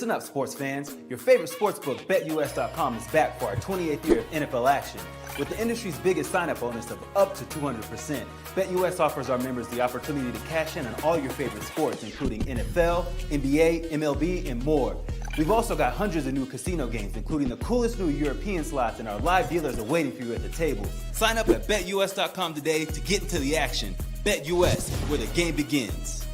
Listen up, sports fans. Your favorite sportsbook, BetUS.com, is back for our 28th year of NFL action. With the industry's biggest sign-up bonus of up to 200%, BetUS offers our members the opportunity to cash in on all your favorite sports, including NFL, NBA, MLB, and more. We've also got hundreds of new casino games, including the coolest new European slots, and our live dealers are waiting for you at the table. Sign up at BetUS.com today to get into the action. BetUS, where the game begins.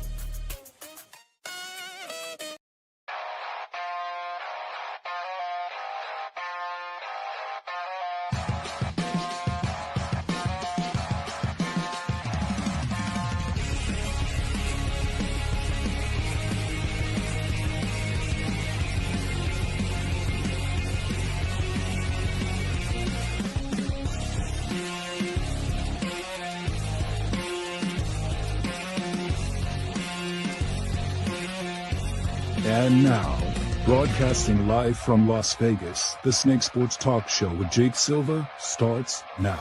And now, broadcasting live from Las Vegas, the Snake Sports Talk Show with Jake Silva starts now.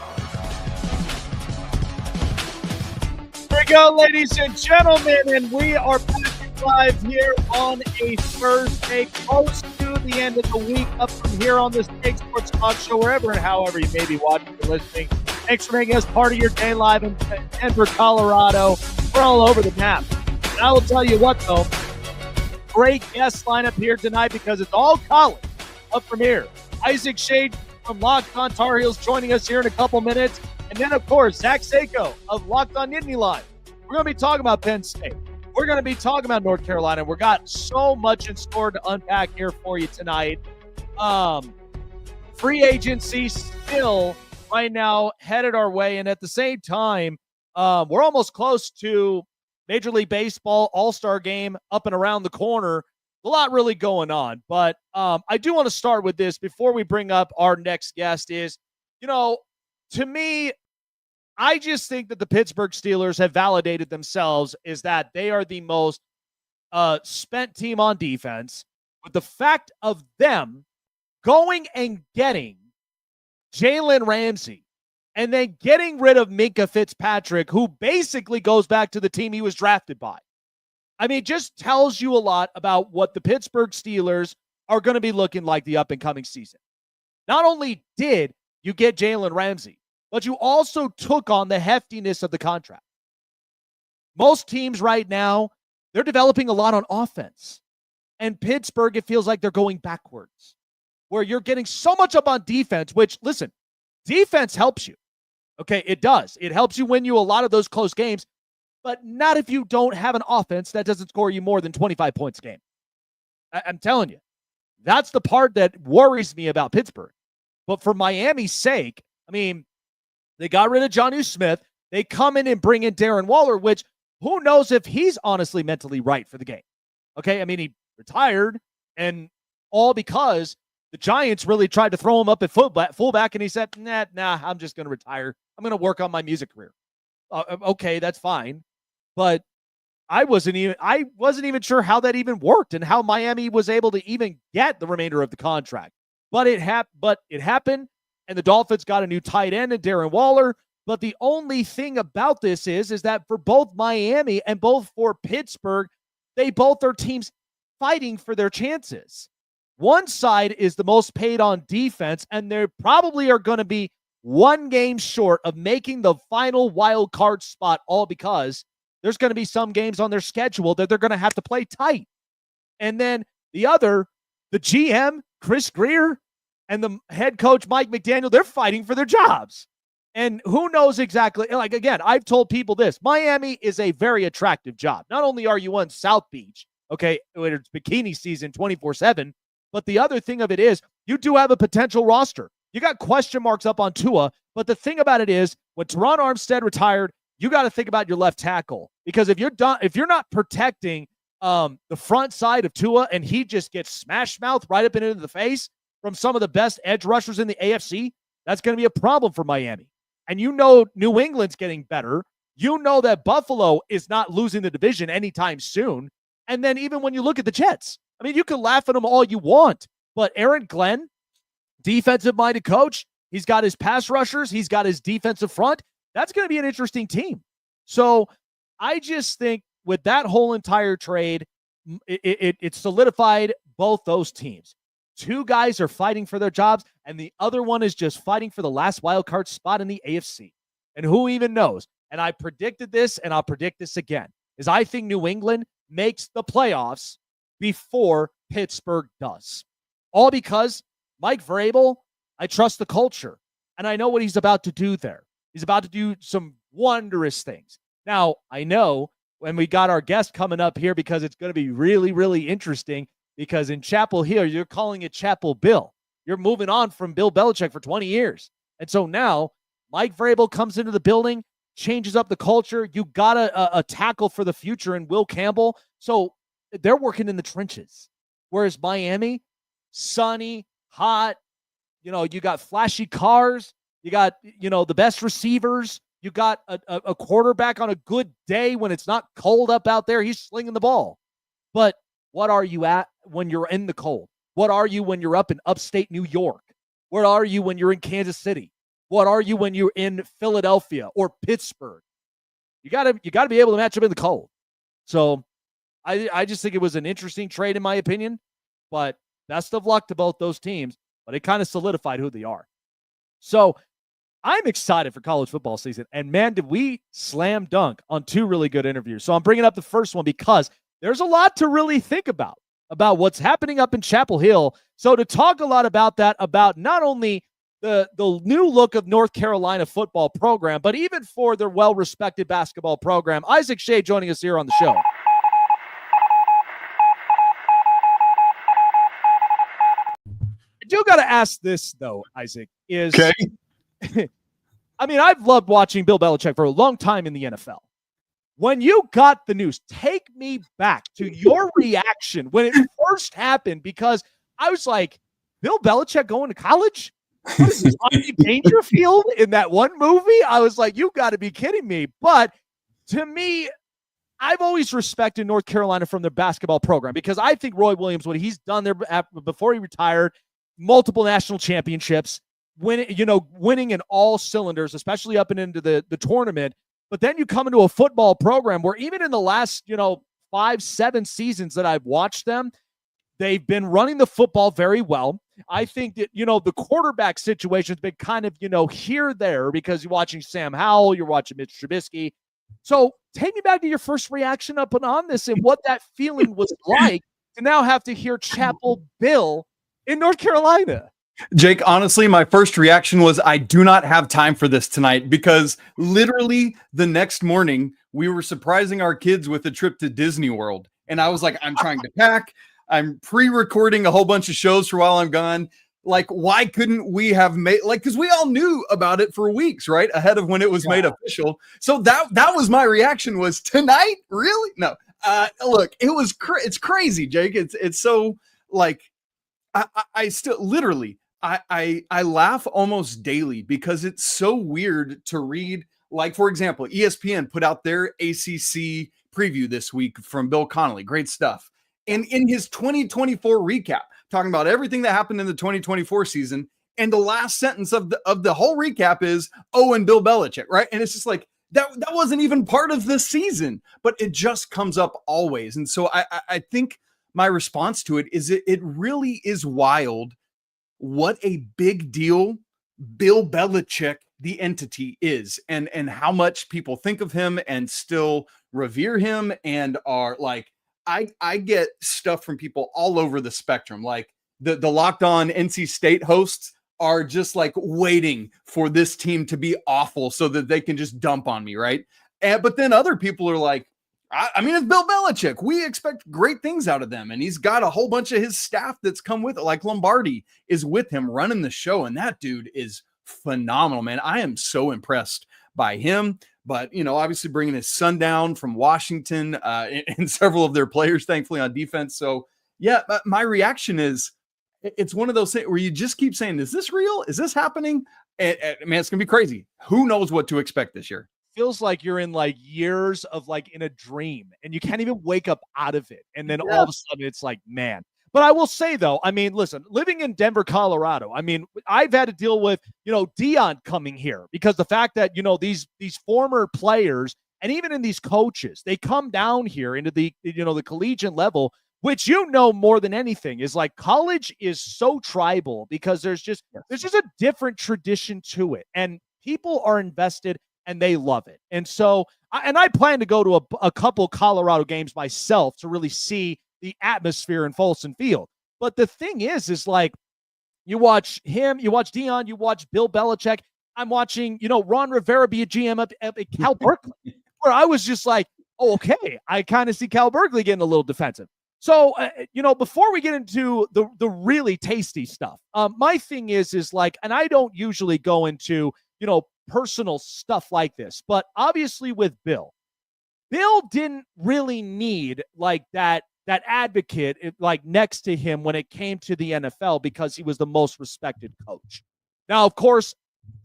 Here we go, ladies and gentlemen, and we are back live here on a Thursday, close to the end of the week, up from here on the Snake Sports Talk Show, wherever and however you may be watching or listening. Thanks for making us part of your day live in Denver, Colorado. We're all over the map. And I will tell you what, though, great guest lineup here tonight because it's all college up from here. Isaac Schade from Locked On Tar Heels joining us here in a couple minutes. And then, of course, Zach Seyko of Locked On Nittany Live. We're going to be talking about Penn State. We're going to be talking about North Carolina. We've got so much in store to unpack here for you tonight. Free agency still right now headed our way. And at the same time, we're almost close to Major League Baseball All-Star Game up and around the corner. A lot really going on. But I do want to start with this before we bring up our next guest is, to me, I just think that the Pittsburgh Steelers have validated themselves is that they are the most spent team on defense. But the fact of them going and getting Jalen Ramsey and then getting rid of Minkah Fitzpatrick, who basically goes back to the team he was drafted by. I mean, it just tells you a lot about what the Pittsburgh Steelers are going to be looking like the up-and-coming season. Not only did you get Jalen Ramsey, but you also took on the heftiness of the contract. Most teams right now, they're developing a lot on offense. And Pittsburgh, it feels like they're going backwards, where you're getting so much up on defense, which, listen, defense helps you. Okay, it does. It helps you win you a lot of those close games, but not if you don't have an offense that doesn't score you more than 25 points a game. I'm telling you, that's the part that worries me about Pittsburgh. But for Miami's sake, I mean, they got rid of Jonnu Smith. They come in and bring in Darren Waller, which who knows if he's honestly mentally right for the game. Okay, I mean, he retired, and all because the Giants really tried to throw him up at fullback, and he said, nah, I'm just going to retire. I'm going to work on my music career. Okay, that's fine. But I wasn't even sure how that even worked and how Miami was able to even get the remainder of the contract. But it happened, and the Dolphins got a new tight end in Darren Waller. But the only thing about this is that for both Miami and both for Pittsburgh, they both are teams fighting for their chances. One side is the most paid on defense, and they probably are going to be one game short of making the final wild card spot, all because there's going to be some games on their schedule that they're going to have to play tight. And then the other, the GM, Chris Greer, and the head coach, Mike McDaniel, they're fighting for their jobs. And who knows exactly, like, again, I've told people this, Miami is a very attractive job. Not only are you on South Beach, okay, it's bikini season 24/7, but the other thing of it is you do have a potential roster. You got question marks up on Tua, but the thing about it is when Teron Armstead retired, you got to think about your left tackle, because if you're not protecting the front side of Tua and he just gets smash mouth right up and into the face from some of the best edge rushers in the AFC, that's going to be a problem for Miami. And New England's getting better. You know that Buffalo is not losing the division anytime soon. And then even when you look at the Jets, I mean, you can laugh at them all you want, but Aaron Glenn, defensive-minded coach, he's got his pass rushers, he's got his defensive front. That's going to be an interesting team. So I just think with that whole entire trade, it solidified both those teams. Two guys are fighting for their jobs, and the other one is just fighting for the last wild card spot in the AFC. And who even knows? And I predicted this, and I'll predict this again, is I think New England makes the playoffs before Pittsburgh does. All because Mike Vrabel, I trust the culture, and I know what he's about to do there. He's about to do some wondrous things. Now, I know when we got our guest coming up here, because it's going to be really, really interesting, because in Chapel Hill, you're calling it Chapel Bill. You're moving on from Bill Belichick for 20 years. And so now Mike Vrabel comes into the building, changes up the culture. You got a tackle for the future in Will Campbell. So they're working in the trenches. Whereas Miami, sunny, hot, you got flashy cars. You got, the best receivers. You got a quarterback on a good day when it's not cold up out there. He's slinging the ball. But what are you at when you're in the cold? What are you when you're up in upstate New York? What are you when you're in Kansas City? What are you when you're in Philadelphia or Pittsburgh? You got to be able to match up in the cold. So I just think it was an interesting trade in my opinion, but best of luck to both those teams, but it kind of solidified who they are. So I'm excited for college football season, and man, did we slam dunk on two really good interviews. So I'm bringing up the first one because there's a lot to really think about what's happening up in Chapel Hill. So to talk a lot about that, about not only the new look of North Carolina football program, but even for their well-respected basketball program, Isaac Schade joining us here on the show. I do got to ask this, though, Isaac, is... Okay. I mean, I've loved watching Bill Belichick for a long time in the NFL. When you got the news, take me back to your reaction when it first happened, because I was like, Bill Belichick going to college? What is this, Rodney Dangerfield in that one movie? I was like, you got to be kidding me. But to me, I've always respected North Carolina from their basketball program, because I think Roy Williams, what he's done there before he retired, multiple national championships, winning in all cylinders, especially up and into the tournament. But then you come into a football program where even in the last, 5-7 seasons that I've watched them, they've been running the football very well. I think that, the quarterback situation's been kind of, here, there, because you're watching Sam Howell, you're watching Mitch Trubisky. So take me back to your first reaction up and on this and what that feeling was like to now have to hear Chapel Bill in North Carolina. Jake, honestly, my first reaction was I do not have time for this tonight, because literally the next morning we were surprising our kids with a trip to Disney World. And I was like, I'm trying to pack. I'm pre-recording a whole bunch of shows for while I'm gone. Like, why couldn't we have made, because we all knew about it for weeks, right? Ahead of when it was made official. So that was my reaction, was tonight? Really? No. Look, it's crazy, Jake. It's so like, I still literally, I laugh almost daily, because it's so weird to read. Like, for example, ESPN put out their ACC preview this week from Bill Connolly. Great stuff. And in his 2024 recap, talking about everything that happened in the 2024 season, and the last sentence of the whole recap is, and Bill Belichick, right? And it's just like, that wasn't even part of the season, but it just comes up always. And so I think my response to it is it really is wild what a big deal Bill Belichick, the entity, is, and how much people think of him and still revere him, and are like, I get stuff from people all over the spectrum. Like the Locked On NC State hosts are just like waiting for this team to be awful so that they can just dump on me, right? But then other people are like, I mean, it's Bill Belichick. We expect great things out of them. And he's got a whole bunch of his staff that's come with it. Like Lombardi is with him running the show. And that dude is phenomenal, man. I am so impressed by him. But, obviously bringing his son down from Washington and several of their players, thankfully, on defense. So, yeah, my reaction is it's one of those things where you just keep saying, is this real? Is this happening? And man, it's going to be crazy. Who knows what to expect this year? Feels like you're in like years of like in a dream and you can't even wake up out of it. And then all of a sudden it's like, man. But I will say though, I mean, listen, living in Denver, Colorado, I mean, I've had to deal with, Dion coming here, because the fact that, these former players and even in these coaches, they come down here into the, the collegiate level which more than anything is like college is so tribal because there's just a different tradition to it, and people are invested and they love it. And so, I plan to go to a couple Colorado games myself to really see the atmosphere in Folsom Field. But the thing is like, you watch him, you watch Dion, you watch Bill Belichick. I'm watching, Ron Rivera be a GM up at Cal Berkeley, where I was just like, oh, okay, I kind of see Cal Berkeley getting a little defensive. So, before we get into the really tasty stuff, my thing is like, and I don't usually go into, personal stuff like this, but obviously with Bill didn't really need like that advocate like next to him when it came to the NFL because he was the most respected coach. Now, of course,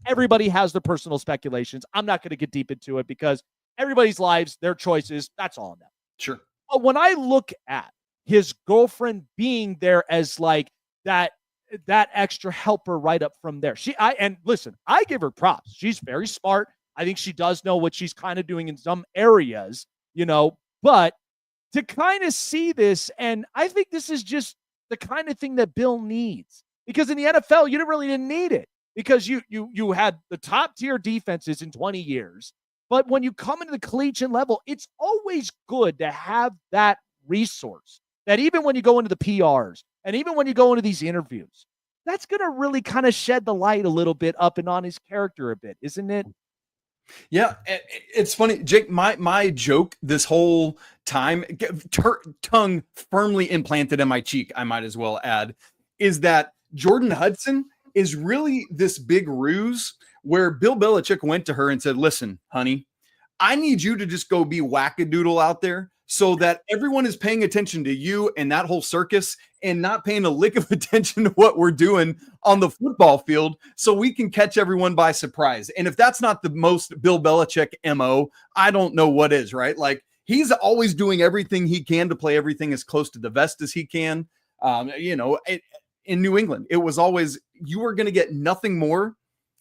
everybody has their personal speculations. I'm not going to get deep into it because everybody's lives, their choices, that's all on them. Sure. But when I look at his girlfriend being there as like that extra helper right up from there. And listen, I give her props. She's very smart. I think she does know what she's kind of doing in some areas, but to kind of see this, and I think this is just the kind of thing that Bill needs, because in the NFL, you really didn't need it because you had the top tier defenses in 20 years. But when you come into the collegiate level, it's always good to have that resource that even when you go into the PRs and even when you go into these interviews, that's going to really kind of shed the light a little bit up and on his character a bit, isn't it? Yeah, it's funny, Jake. My joke this whole time, tongue firmly implanted in my cheek, I might as well add, is that Jordan Hudson is really this big ruse where Bill Belichick went to her and said, "Listen, honey, I need you to just go be wackadoodle out there so that everyone is paying attention to you and that whole circus and not paying a lick of attention to what we're doing on the football field so we can catch everyone by surprise." And if that's not the most Bill Belichick MO, I don't know what is, right? Like, he's always doing everything he can to play everything as close to the vest as he can. In New England, it was always, you are going to get nothing more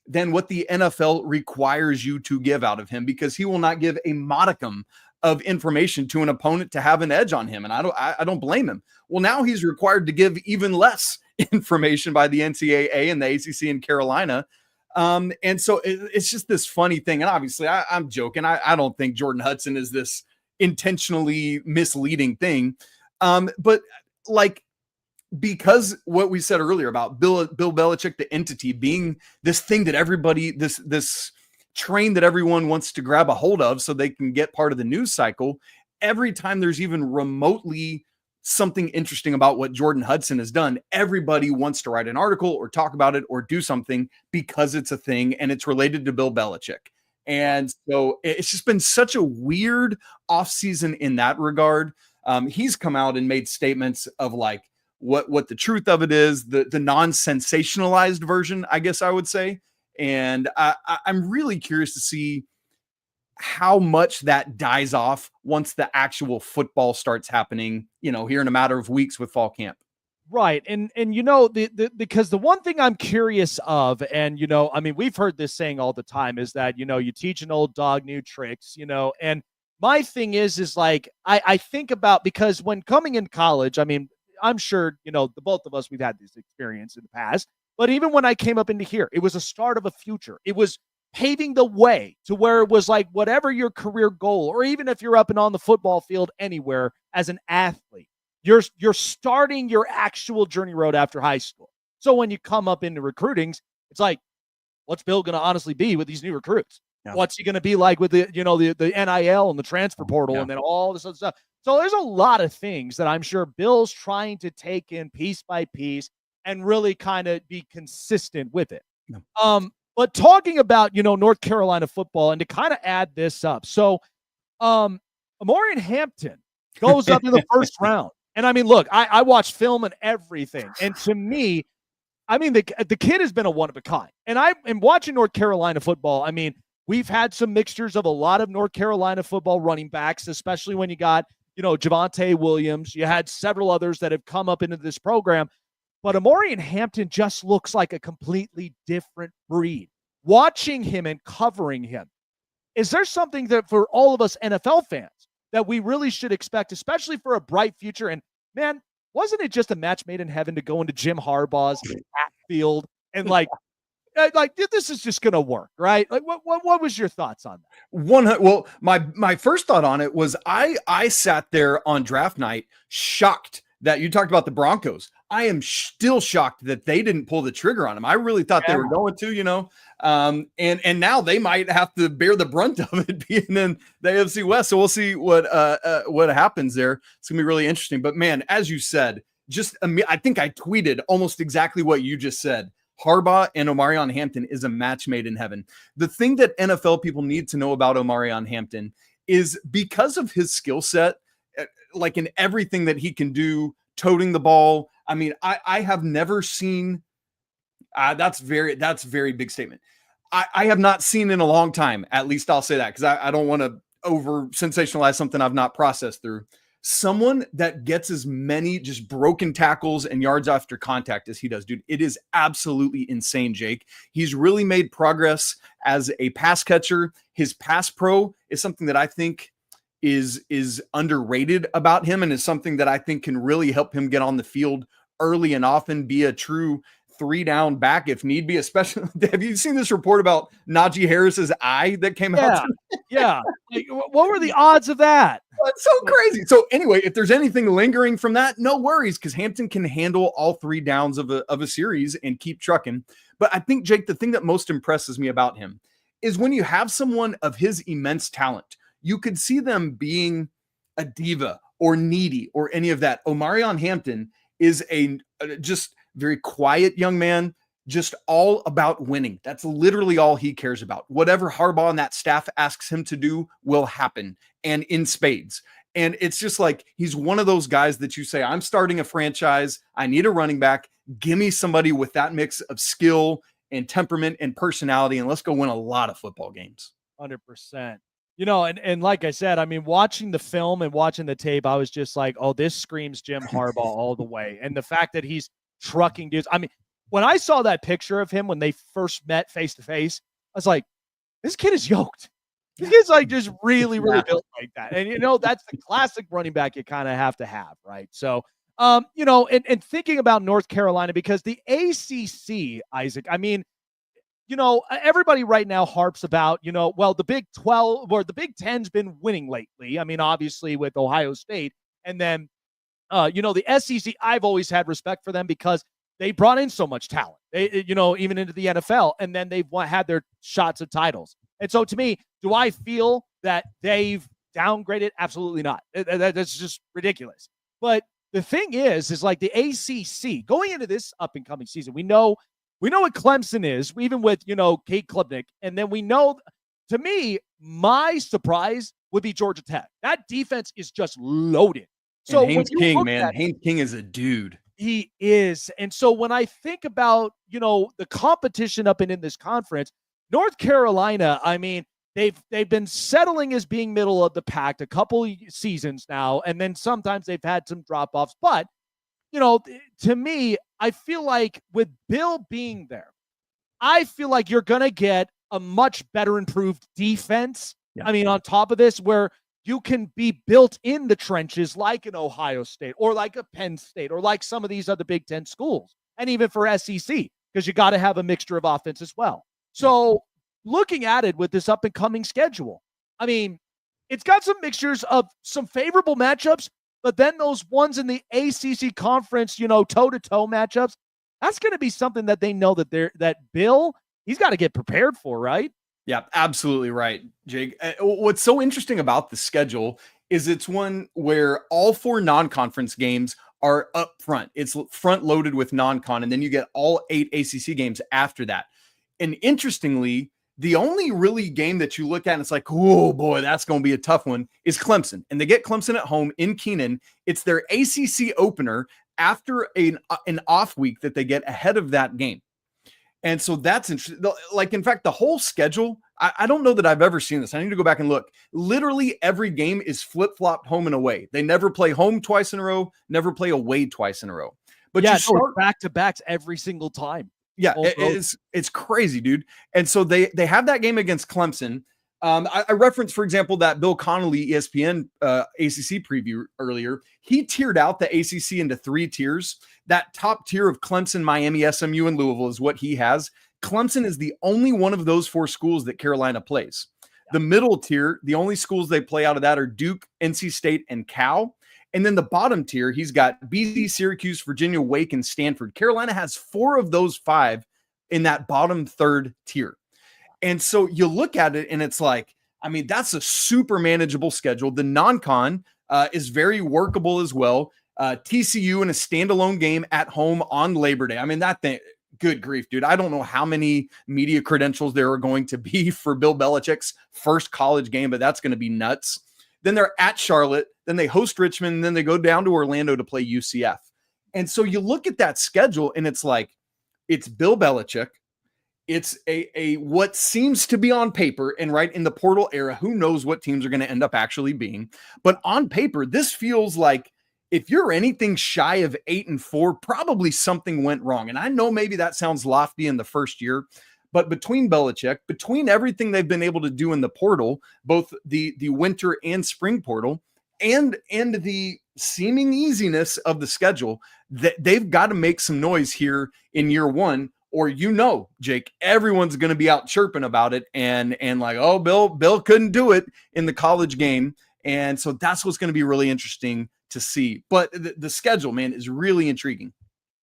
than what the NFL requires you to give out of him, because he will not give a modicum of information to an opponent to have an edge on him. And I don't blame him. Well, now he's required to give even less information by the NCAA and the ACC in Carolina. And so it's just this funny thing. And obviously I'm joking. I don't think Jordan Hudson is this intentionally misleading thing. But like, because what we said earlier about Bill Belichick, the entity, being this thing that everybody, this train that everyone wants to grab a hold of so they can get part of the news cycle, every time there's even remotely something interesting about what Jordan Hudson has done, everybody wants to write an article or talk about it or do something because it's a thing and it's related to Bill Belichick. And so it's just been such a weird offseason in that regard. He's come out and made statements of like, what the truth of it is, the non-sensationalized version, I guess I would say. And I'm really curious to see how much that dies off once the actual football starts happening, here in a matter of weeks with fall camp. Right. And because the one thing I'm curious of, and, we've heard this saying all the time, is that, you teach an old dog new tricks, and my thing is like, I think about, because when coming in college, I'm sure, the both of us, we've had this experience in the past, but even when I came up into here, it was a start of a future. It was paving the way to where it was like, whatever your career goal, or even if you're up and on the football field anywhere as an athlete, you're starting your actual journey road after high school. So when you come up into recruitings, it's like, what's Bill going to honestly be with these new recruits? Yeah. What's he going to be like with the NIL and the transfer portal, and then all this other stuff? So there's a lot of things that I'm sure Bill's trying to take in piece by piece and really kind of be consistent with it. Yeah. But talking about, North Carolina football, and to kind of add this up. So Amorian Hampton goes up in the first round. And look, I watch film and everything. And to me, the kid has been a one of a kind. And I am watching North Carolina football. We've had some mixtures of a lot of North Carolina football running backs, especially when you got, Javonte Williams. You had several others that have come up into this program. But Amorian Hampton just looks like a completely different breed. Watching him and covering him, is there something that for all of us NFL fans that we really should expect, especially for a bright future? And man, wasn't it just a match made in heaven to go into Jim Harbaugh's field and like this is just gonna work, right? Like, what was your thoughts on that? Well, my first thought on it was I sat there on draft night shocked that you talked about the Broncos. I am still shocked that they didn't pull the trigger on him. I really thought they were going to, and now they might have to bear the brunt of it being in the AFC West. So we'll see what happens there. It's gonna be really interesting. But man, as you said, I think I tweeted almost exactly what you just said. Harbaugh and Omarion Hampton is a match made in heaven. The thing that NFL people need to know about Omarion Hampton is because of his skill set, like in everything that he can do, toting the ball. I mean, I have never seen, that's very big statement. I have not seen in a long time, at least I'll say that, because I don't want to over sensationalize something I've not processed through. Someone that gets as many just broken tackles and yards after contact as he does, dude. It is absolutely insane, Jake. He's really made progress as a pass catcher. His pass pro is something that I think is underrated about him, and is something that I think can really help him get on the field early and often, be a true 3-down back if need be. Especially, have you seen this report about Najee Harris's eye that came out? Yeah. Like, what were the odds of that? That's so crazy. So anyway, if there's anything lingering from that, no worries, because Hampton can handle all 3 downs of a series and keep trucking. But I think, Jake, the thing that most impresses me about him is when you have someone of his immense talent, you could see them being a diva or needy or any of that. Omarion Hampton is a just very quiet young man, just all about winning. That's literally all he cares about. Whatever Harbaugh and that staff asks him to do will happen, and in spades. And it's just like, he's one of those guys that you say, I'm starting a franchise. I need a running back. Give me somebody with that mix of skill and temperament and personality, and let's go win a lot of football games. 100%. And like I said, I mean, watching the film and watching the tape, I was just like, oh, this screams Jim Harbaugh all the way. And the fact that he's trucking dudes. I mean, when I saw that picture of him when they first met face to face, I was like, this kid is yoked. This kid's like just really built like that. And, that's the classic running back you kind of have to have, right? So, and thinking about North Carolina, because the ACC, Isaac, I mean, everybody right now harps about, the Big 12 or the Big 10's been winning lately. I mean, obviously with Ohio State. And then, the SEC, I've always had respect for them because they brought in so much talent, even into the NFL. And then they've had their shots at titles. And so to me, do I feel that they've downgraded? Absolutely not. That's just ridiculous. But the thing is like the ACC going into this up and coming season, we know what Clemson is, even with, Kate Klubnik. And then we know, to me, my surprise would be Georgia Tech. That defense is just loaded. So Haynes King, man, Haynes King is a dude. He is. And so when I think about, the competition up and in this conference, North Carolina, I mean, they've been settling as being middle of the pack a couple seasons now. And then sometimes they've had some drop-offs. But, to me, I feel like with Bill being there, I feel like you're going to get a much better improved defense. Yeah. I mean, on top of this, where you can be built in the trenches like an Ohio State or like a Penn State or like some of these other Big Ten schools, and even for SEC, because you got to have a mixture of offense as well. So looking at it with this up and coming schedule, I mean, it's got some mixtures of some favorable matchups, but then those ones in the ACC conference, toe-to-toe matchups, that's going to be something that they know that Bill, he's got to get prepared for, right? Yeah, absolutely right, Jake. What's so interesting about the schedule is it's one where all 4 non-conference games are up front. It's front loaded with non-con, and then you get all 8 ACC games after that. And interestingly, the only really game that you look at and it's like, oh boy, that's going to be a tough one, is Clemson. And they get Clemson at home in Keenan. It's their ACC opener after an off week that they get ahead of that game. And so that's interesting. Like, in fact, the whole schedule, I don't know that I've ever seen this. I need to go back and look. Literally every game is flip-flopped home and away. They never play home twice in a row, never play away twice in a row. But yeah, you start back-to-backs every single time. Yeah, it's crazy, dude. And so they have that game against Clemson. I referenced, for example, that Bill Connolly ESPN ACC preview earlier. He tiered out the ACC into 3 tiers. That top tier of Clemson, Miami, SMU, and Louisville is what he has. Clemson is the only one of those 4 schools that Carolina plays. The middle tier, the only schools they play out of that are Duke, NC State, and Cal. And then the bottom tier, he's got BC, Syracuse, Virginia, Wake, and Stanford. Carolina has 4 of those 5 in that bottom third tier. And so you look at it and it's like, I mean, that's a super manageable schedule. The non-con is very workable as well. TCU in a standalone game at home on Labor Day. I mean, that thing, good grief, dude. I don't know how many media credentials there are going to be for Bill Belichick's first college game, but that's going to be nuts. Then they're at Charlotte, then they host Richmond, and then they go down to Orlando to play UCF. And so you look at that schedule and it's like, it's Bill Belichick. It's a what seems to be on paper, and right in the portal era, who knows what teams are going to end up actually being. But on paper, this feels like if you're anything shy of 8-4, probably something went wrong. And I know maybe that sounds lofty in the first year, but between Belichick, between everything they've been able to do in the portal, both the winter and spring portal, and the seeming easiness of the schedule, that they've got to make some noise here in year one. Or, Jake, everyone's going to be out chirping about it and like, oh, Bill couldn't do it in the college game. And so that's what's going to be really interesting to see. But the schedule, man, is really intriguing.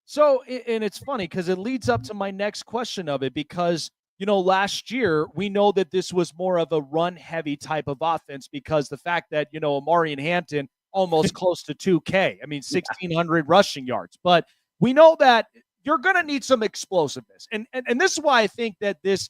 So, and it's funny because it leads up to my next question of it, because, last year we know that this was more of a run heavy type of offense because the fact that, Omari and Hampton almost close to 2K. I mean, 1,600 rushing yards. But we know that you're going to need some explosiveness. And this is why I think that this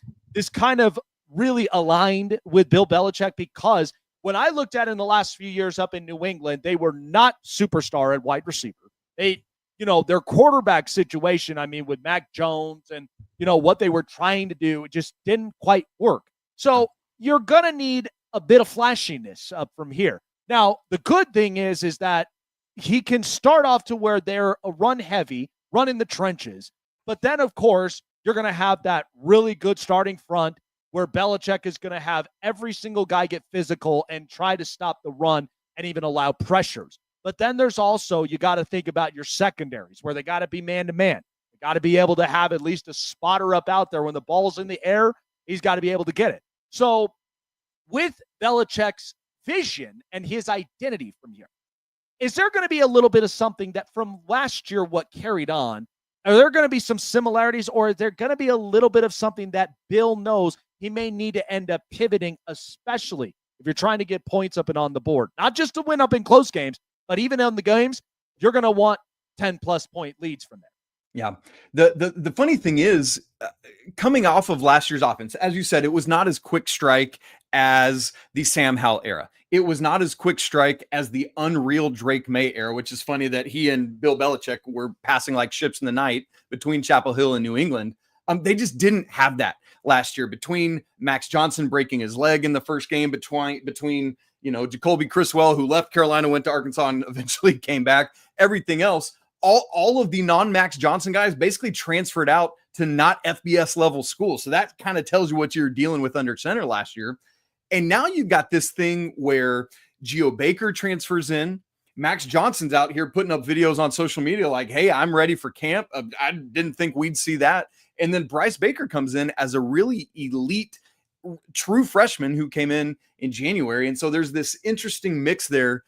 kind of really aligned with Bill Belichick, because when I looked at it in the last few years up in New England, they were not superstar at wide receiver. They, their quarterback situation, I mean, with Mac Jones and, what they were trying to do, it just didn't quite work. So you're going to need a bit of flashiness up from here. Now, the good thing is that he can start off to where they're a run heavy, run in the trenches. But then, of course, you're going to have that really good starting front where Belichick is going to have every single guy get physical and try to stop the run and even allow pressures. But then there's also, you got to think about your secondaries where they got to be man-to-man. They got to be able to have at least a spotter up out there. When the ball's in the air, he's got to be able to get it. So with Belichick's vision and his identity from here, is there going to be a little bit of something that from last year, what carried on? Are there going to be some similarities, or is there going to be a little bit of something that Bill knows he may need to end up pivoting, especially if you're trying to get points up and on the board? Not just to win up in close games, but even in the games, you're going to want 10-plus point leads from there. Yeah. The funny thing is, coming off of last year's offense, as you said, it was not as quick strike as the Sam Howell era. It was not as quick strike as the unreal Drake May era, which is funny that he and Bill Belichick were passing like ships in the night between Chapel Hill and New England. They just didn't have that last year, between Max Johnson breaking his leg in the first game, between Jacoby Criswell, who left Carolina, went to Arkansas, and eventually came back. Everything else, all of the non-Max Johnson guys basically transferred out to not FBS level schools. So that kind of tells you what you're dealing with under center last year. And now you've got this thing where Geo Baker transfers in. Max Johnson's out here putting up videos on social media like, hey, I'm ready for camp. I didn't think we'd see that. And then Bryce Baker comes in as a really elite, true freshman who came in January. And so there's this interesting mix there,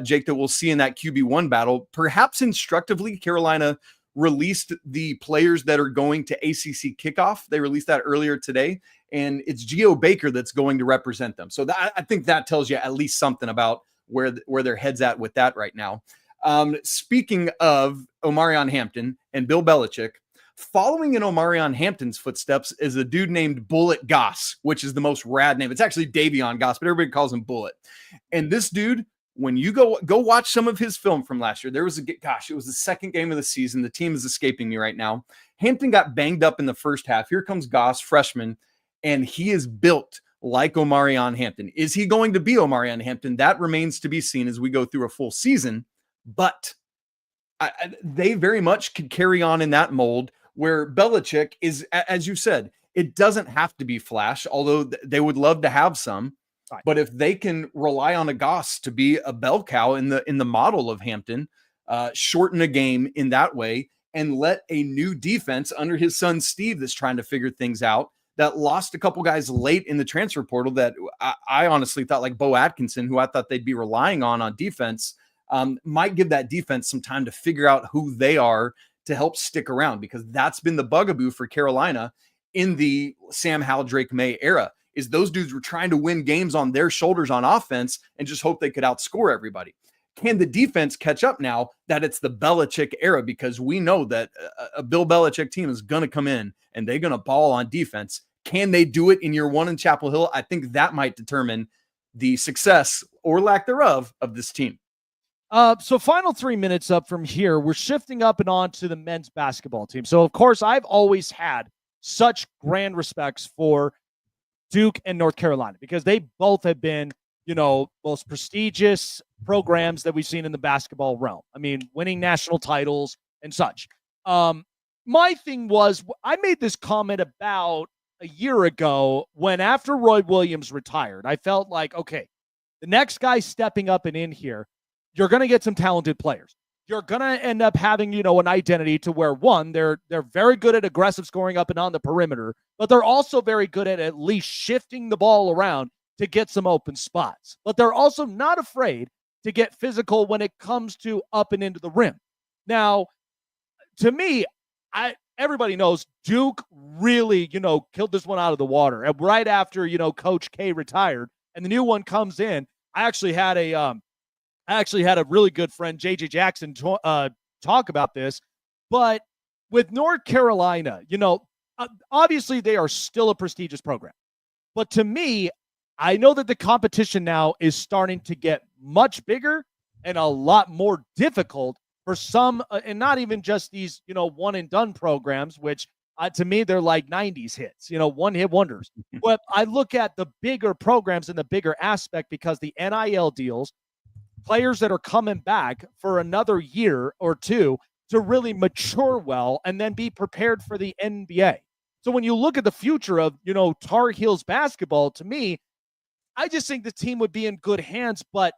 Jake, that we'll see in that QB1 battle. Perhaps instructively, Carolina released the players that are going to ACC kickoff. They released that earlier today, and it's Geo Baker that's going to represent them. So I think that tells you at least something about where their head's at with that right now. Speaking of Omarion Hampton and Bill Belichick, following in Omarion Hampton's footsteps is a dude named Bullet Goss, which is the most rad name. It's actually Davion Goss, but everybody calls him Bullet. And this dude, when you go watch some of his film from last year, it was the second game of the season. The team is escaping me right now. Hampton got banged up in the first half. Here comes Goss, freshman, and he is built like Omarion Hampton. Is he going to be Omarion Hampton? That remains to be seen as we go through a full season, but they very much could carry on in that mold where Belichick is, as you said, It doesn't have to be flash, although they would love to have some. Right. But if they can rely on a Goss to be a bell cow in the model of Hampton, shorten a game in that way, and let a new defense under his son Steve that's trying to figure things out, that lost a couple guys late in the transfer portal that I honestly thought, like Bo Atkinson, who I thought they'd be relying on defense, might give that defense some time to figure out who they are to help stick around, because that's been the bugaboo for Carolina in the Sam Howell, Drake May era, is those dudes were trying to win games on their shoulders on offense and just hope they could outscore everybody. Can the defense catch up now that it's the Belichick era? Because we know that a Bill Belichick team is going to come in and they're going to ball on defense. Can they do it in year one in Chapel Hill? I think that might determine the success or lack thereof of this team. So final 3 minutes up from here, we're shifting up and on to the men's basketball team. So, of course, I've always had such grand respects for Duke and North Carolina because they both have been, most prestigious programs that we've seen in the basketball realm. I mean, winning national titles and such. My thing was, I made this comment about a year ago when after Roy Williams retired, I felt like, okay, the next guy stepping up and in here, you're going to get some talented players. You're going to end up having, an identity to where, one, they're very good at aggressive scoring up and on the perimeter, but they're also very good at least shifting the ball around to get some open spots. But they're also not afraid to get physical when it comes to up and into the rim. Now, to me, everybody knows Duke really, killed this one out of the water. And right after, Coach K retired and the new one comes in, I actually had a really good friend, JJ Jackson, talk about this. But with North Carolina, obviously they are still a prestigious program. But to me, I know that the competition now is starting to get much bigger and a lot more difficult for some, and not even just these, one and done programs, which to me, they're like 90s hits, one hit wonders. But I look at the bigger programs and the bigger aspect because the NIL deals, players that are coming back for another year or two to really mature well and then be prepared for the NBA. So when you look at the future of, Tar Heels basketball, to me, I just think the team would be in good hands. But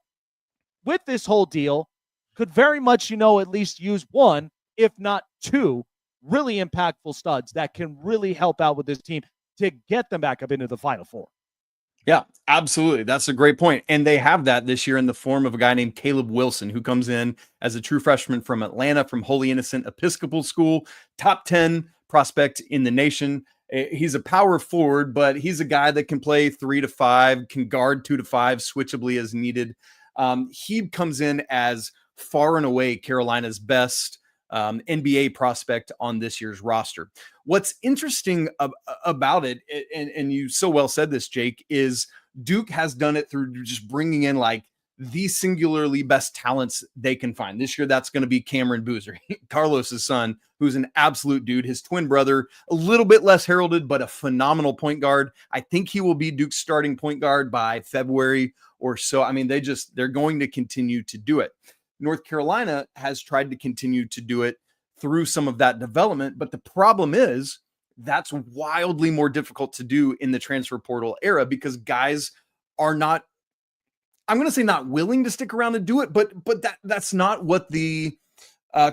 with this whole deal, could very much, at least use one, if not two, really impactful studs that can really help out with this team to get them back up into the Final Four. Yeah, absolutely. That's a great point. And they have that this year in the form of a guy named Caleb Wilson, who comes in as a true freshman from Atlanta, from Holy Innocent Episcopal School, top 10 prospect in the nation. He's a power forward, but he's a guy that can play 3 to 5, can guard 2 to 5 switchably as needed. He comes in as far and away Carolina's best NBA prospect on this year's roster. What's interesting about it, and you so well said this, Jake, is Duke has done it through just bringing in like the singularly best talents they can find. This year, that's going to be Cameron Boozer, Carlos's son, who's an absolute dude. His twin brother, a little bit less heralded, but a phenomenal point guard. I think he will be Duke's starting point guard by February or so. I mean, they're going to continue to do it. North Carolina has tried to continue to do it through some of that development, but the problem is that's wildly more difficult to do in the transfer portal era because guys are not, I'm going to say not willing to stick around and do it, but that's not what the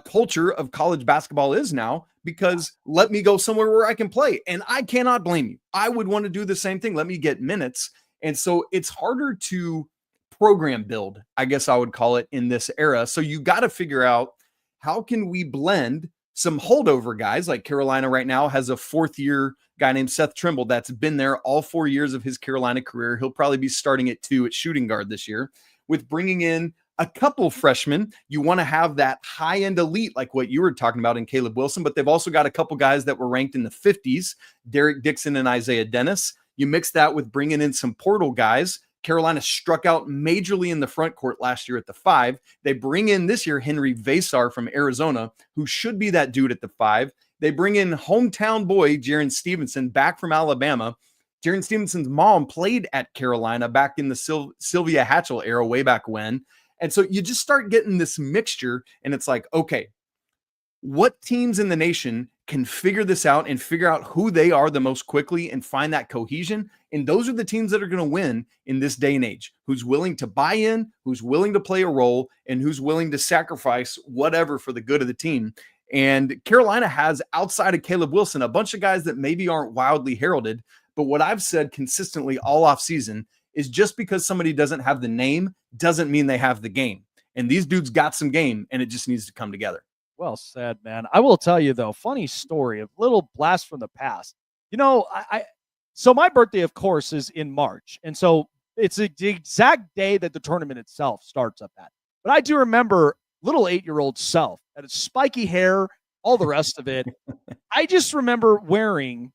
culture of college basketball is now, because let me go somewhere where I can play. And I cannot blame you. I would want to do the same thing. Let me get minutes. And so it's harder to program build, I guess I would call it, in this era. So you got to figure out, how can we blend some holdover guys? Like Carolina right now has a 4th-year guy named Seth Trimble that's been there all 4 years of his Carolina career. He'll probably be starting at 2 at shooting guard this year. With bringing in a couple freshmen, you want to have that high-end elite like what you were talking about in Caleb Wilson, but they've also got a couple guys that were ranked in the 50s, Derek Dixon and Isaiah Dennis. You mix that with bringing in some portal guys. Carolina struck out majorly in the front court last year at the 5. They bring in this year Henry Vasar from Arizona, who should be that dude at the 5. They bring in hometown boy Jaren Stevenson back from Alabama. Jaren Stevenson's mom played at Carolina back in the Sylvia Hatchell era way back when. And so you just start getting this mixture, and it's like, okay, what teams in the nation can figure this out and figure out who they are the most quickly and find that cohesion. And those are the teams that are going to win in this day and age. Who's willing to buy in, who's willing to play a role, and who's willing to sacrifice whatever for the good of the team. And Carolina has, outside of Caleb Wilson, a bunch of guys that maybe aren't wildly heralded. But what I've said consistently all offseason is just because somebody doesn't have the name doesn't mean they have the game. And these dudes got some game, and it just needs to come together. Well said, man. I will tell you, though, funny story, a little blast from the past. You know, so my birthday, of course, is in March. And so it's the exact day that the tournament itself starts up at. But I do remember little 8-year-old self had its spiky hair, all the rest of it. I just remember wearing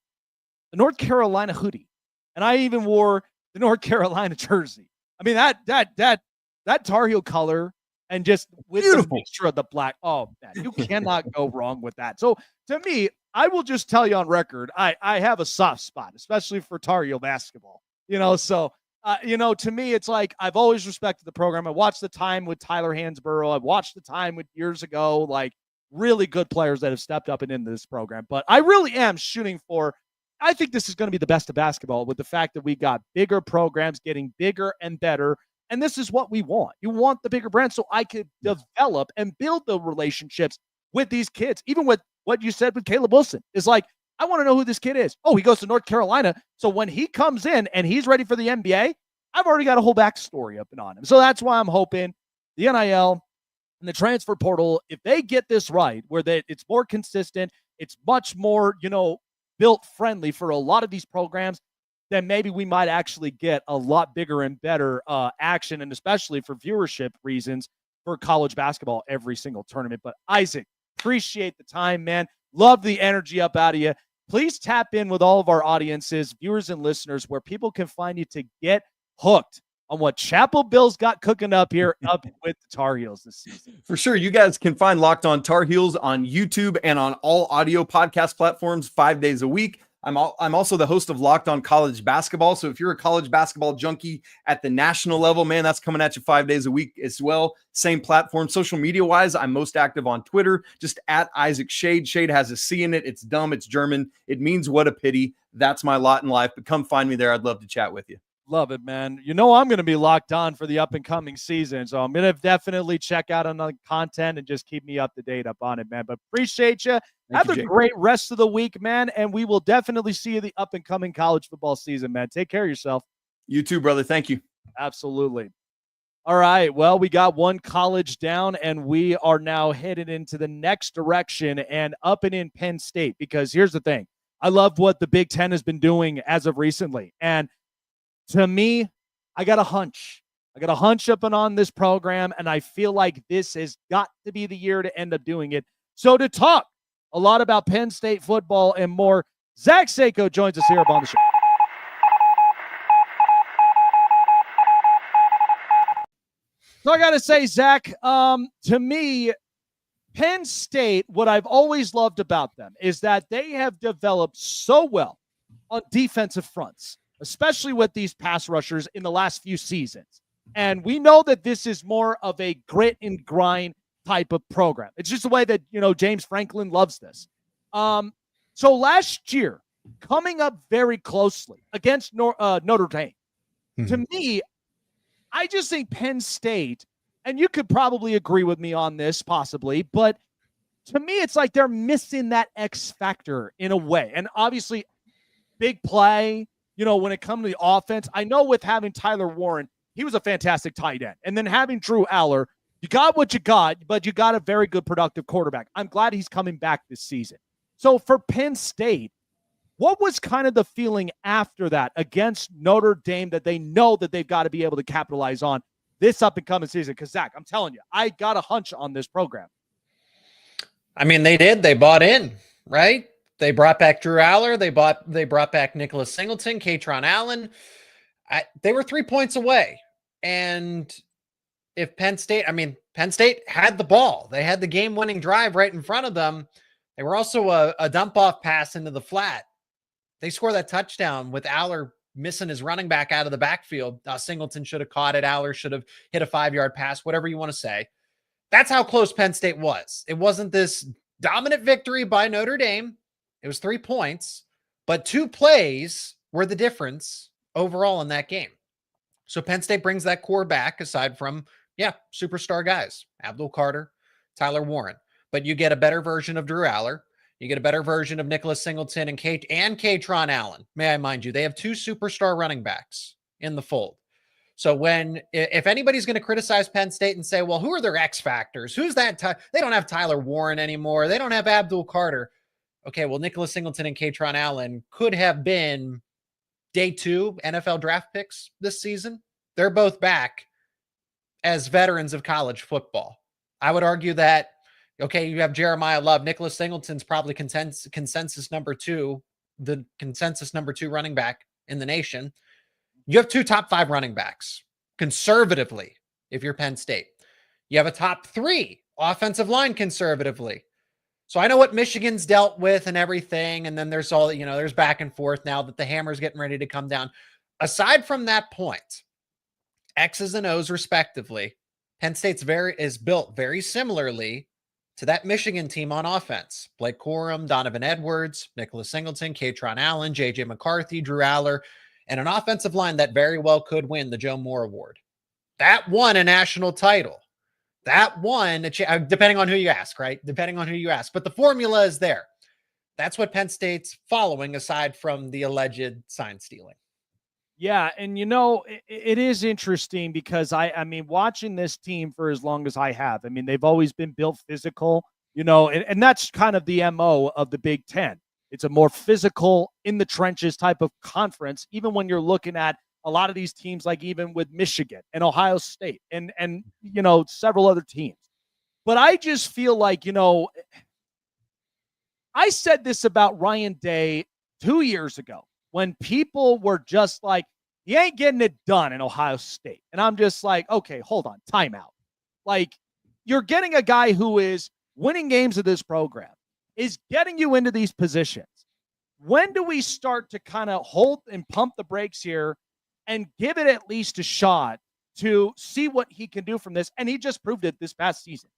the North Carolina hoodie. And I even wore the North Carolina jersey. I mean, that Tar Heel color, and just with the mixture of the black. Oh, man, you cannot go wrong with that. So to me, I will just tell you on record, I have a soft spot, especially for Tar Heel basketball. So to me, it's like I've always respected the program. I watched the time with Tyler Hansborough. I've watched the time with years ago, like really good players that have stepped up and into this program. But I really am shooting for, I think this is going to be the best of basketball with the fact that we got bigger programs getting bigger and better. And this is what we want. You want the bigger brand so I could develop and build the relationships with these kids. Even with what you said with Caleb Wilson is like, I want to know who this kid is. Oh, he goes to North Carolina. So when he comes in and he's ready for the NBA, I've already got a whole backstory up and on him. So that's why I'm hoping the NIL and the transfer portal, if they get this right, where it's more consistent, it's much more, built friendly for a lot of these programs, then maybe we might actually get a lot bigger and better action, and especially for viewership reasons for college basketball every single tournament. But Isaac, appreciate the time, man. Love the energy up out of you. Please tap in with all of our audiences, viewers and listeners, where people can find you to get hooked on what Chapel Bill's got cooking up here up with the Tar Heels this season. For sure. You guys can find Locked On Tar Heels on YouTube and on all audio podcast platforms 5 days a week. I'm also the host of Locked On College Basketball. So if you're a college basketball junkie at the national level, man, that's coming at you 5 days a week as well. Same platform. Social media wise, I'm most active on Twitter, just at Isaac Schade. Schade has a C in it. It's dumb. It's German. It means what a pity. That's my lot in life. But come find me there. I'd love to chat with you. Love it, man. I'm going to be locked on for the up and coming season. So I'm going to definitely check out on the content and just keep me up to date up on it, man. But appreciate you. Have a great rest of the week, man. And we will definitely see you the up and coming college football season, man. Take care of yourself. You too, brother. Thank you. Absolutely. All right. Well, we got one college down and we are now headed into the next direction and up and in Penn State, because here's the thing. I love what the Big Ten has been doing as of recently. And to me, I got a hunch. I got a hunch up and on this program, and I feel like this has got to be the year to end up doing it. So to talk a lot about Penn State football and more, Zach Seyko joins us here on the show. So I got to say, Zach, to me, Penn State, what I've always loved about them is that they have developed so well on defensive fronts, especially with these pass rushers in the last few seasons. And we know that this is more of a grit and grind type of program. It's just the way that, James Franklin loves this. So last year, coming up very closely against Notre Dame, to me, I just think Penn State, and you could probably agree with me on this possibly, but to me, it's like they're missing that X factor in a way. And obviously, big play, when it comes to the offense, I know with having Tyler Warren, he was a fantastic tight end. And then having Drew Aller, you got what you got, but you got a very good productive quarterback. I'm glad he's coming back this season. So for Penn State, what was kind of the feeling after that against Notre Dame that they know that they've got to be able to capitalize on this up and coming season? Because, Zach, I'm telling you, I got a hunch on this program. I mean, they did. They bought in, right? They brought back Drew Aller. They brought back Nicholas Singleton, Katron Allen. They were 3 points away. And if Penn State had the ball. They had the game-winning drive right in front of them. They were also a dump-off pass into the flat. They score that touchdown with Aller missing his running back out of the backfield. Singleton should have caught it. Aller should have hit a 5-yard pass, whatever you want to say. That's how close Penn State was. It wasn't this Dominant victory by Notre Dame. It was 3 points, but 2 plays were the difference overall in that game. So Penn State brings that core back aside from, superstar guys, Abdul Carter, Tyler Warren. But you get a better version of Drew Aller. You get a better version of Nicholas Singleton and Katron Allen. May I mind you, they have 2 superstar running backs in the fold. So if anybody's going to criticize Penn State and say, well, who are their X factors? Who's that? They don't have Tyler Warren anymore. They don't have Abdul Carter. Okay, well, Nicholas Singleton and Katron Allen could have been day 2 NFL draft picks this season. They're both back as veterans of college football. I would argue that, okay, you have Jeremiah Love. Nicholas Singleton's probably consensus number 2, the consensus number 2 running back in the nation. You have 2 top 5 running backs, conservatively, if you're Penn State. You have a top 3 offensive line, conservatively. So I know what Michigan's dealt with and everything, and then there's all, there's back and forth now that the hammer's getting ready to come down. Aside from that point, X's and O's respectively, Penn State's is built very similarly to that Michigan team on offense. Blake Corum, Donovan Edwards, Nicholas Singleton, Katron Allen, J.J. McCarthy, Drew Aller, and an offensive line that very well could win the Joe Moore Award. That won a national title. That won, depending on who you ask, right? Depending on who you ask. But the formula is there. That's what Penn State's following, aside from the alleged sign stealing. Yeah, and it is interesting because I mean, watching this team for as long as I have, I mean, they've always been built physical, and that's kind of the MO of the Big Ten. It's a more physical, in the trenches type of conference, even when you're looking at a lot of these teams, like even with Michigan and Ohio State and several other teams. But I just feel like, I said this about Ryan Day 2 years ago when people were just like, he ain't getting it done in Ohio State. And I'm just like, okay, hold on, timeout. Like, you're getting a guy who is winning games of this program, is getting you into these positions. When do we start to kind of hold and pump the brakes here and give it at least a shot to see what he can do from this? And he just proved it this past season.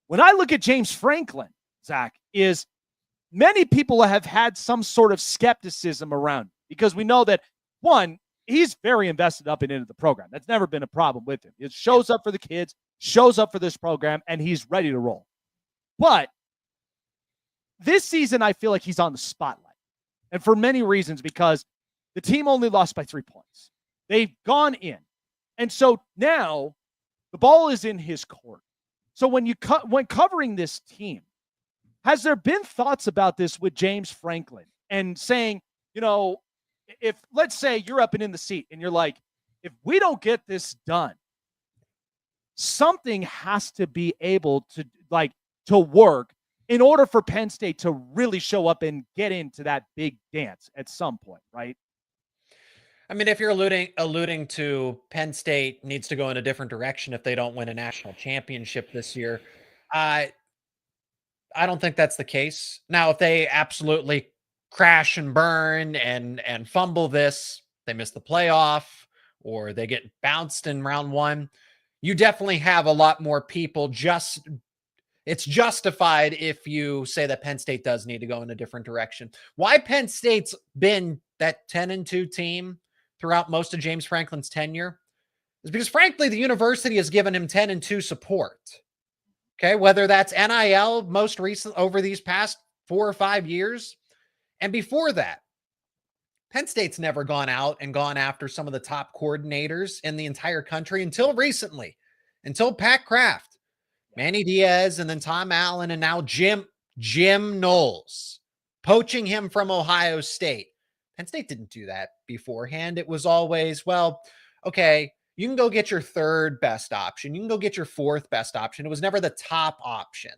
When I look at James Franklin, Zach, is many people have had some sort of skepticism around because we know that, one, he's very invested up and into the program. That's never been a problem with him. It shows up for the kids, shows up for this program, and he's ready to roll. But this season, I feel like he's on the spotlight. And for many reasons, because the team only lost by 3 points. They've gone in. And so now the ball is in his court. So when covering this team, has there been thoughts about this with James Franklin and saying, if let's say you're up and in the seat and you're like, if we don't get this done, something has to be able to work in order for Penn State to really show up and get into that big dance at some point, right? I mean, if you're alluding to Penn State needs to go in a different direction if they don't win a national championship this year, I don't think that's the case. Now, if they absolutely crash and burn and fumble this, they miss the playoff, or they get bounced in round 1, you definitely have a lot more people. It's justified if you say that Penn State does need to go in a different direction. Why Penn State's been that 10-2 team throughout most of James Franklin's tenure is because, frankly, the university has given him 10-2 support. Okay, whether that's NIL most recent over these past 4 or 5 years. And before that, Penn State's never gone out and gone after some of the top coordinators in the entire country until recently, until Pat Kraft, Manny Diaz, and then Tom Allen, and now Jim Knowles, poaching him from Ohio State. Penn State didn't do that beforehand. It was always, well, okay, you can go get your 3rd best option. You can go get your 4th best option. It was never the top option.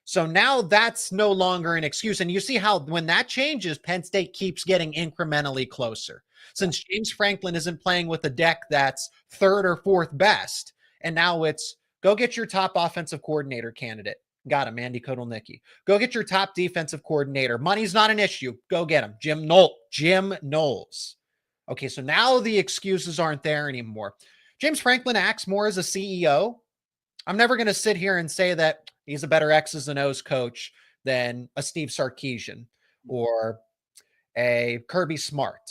So now that's no longer an excuse. And you see how when that changes, Penn State keeps getting incrementally closer. Since James Franklin isn't playing with a deck that's 3rd or 4th best, and now it's go get your top offensive coordinator candidate. Got him, Andy Kotelnicki. Go get your top defensive coordinator. Money's not an issue. Go get him, Jim Knowles. Okay, so now the excuses aren't there anymore. James Franklin acts more as a CEO. I'm never going to sit here and say that he's a better X's and O's coach than a Steve Sarkisian or a Kirby Smart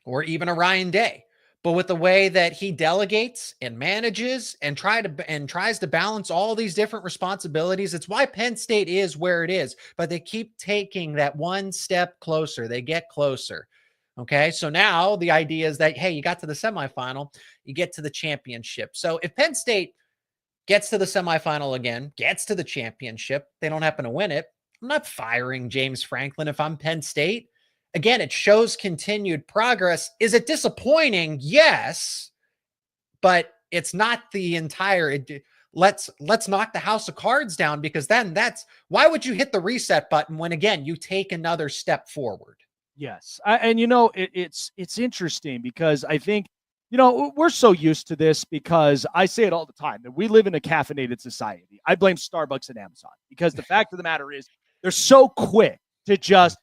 or even a Ryan Day. But with the way that he delegates and manages and tries to balance all these different responsibilities, it's why Penn State is where it is. But they keep taking that one step closer. They get closer. Okay, so now the idea is that, hey, you got to the semifinal, you get to the championship. So if Penn State gets to the semifinal again, gets to the championship, they don't happen to win it, I'm not firing James Franklin if I'm Penn State. Again, it shows continued progress. Is it disappointing? Yes, but it's not the entire. Let's knock the house of cards down, because then why would you hit the reset button when, again, you take another step forward? Yes, and it's interesting because I think we're so used to this, because I say it all the time that we live in a caffeinated society. I blame Starbucks and Amazon, because the fact of the matter is they're so quick to just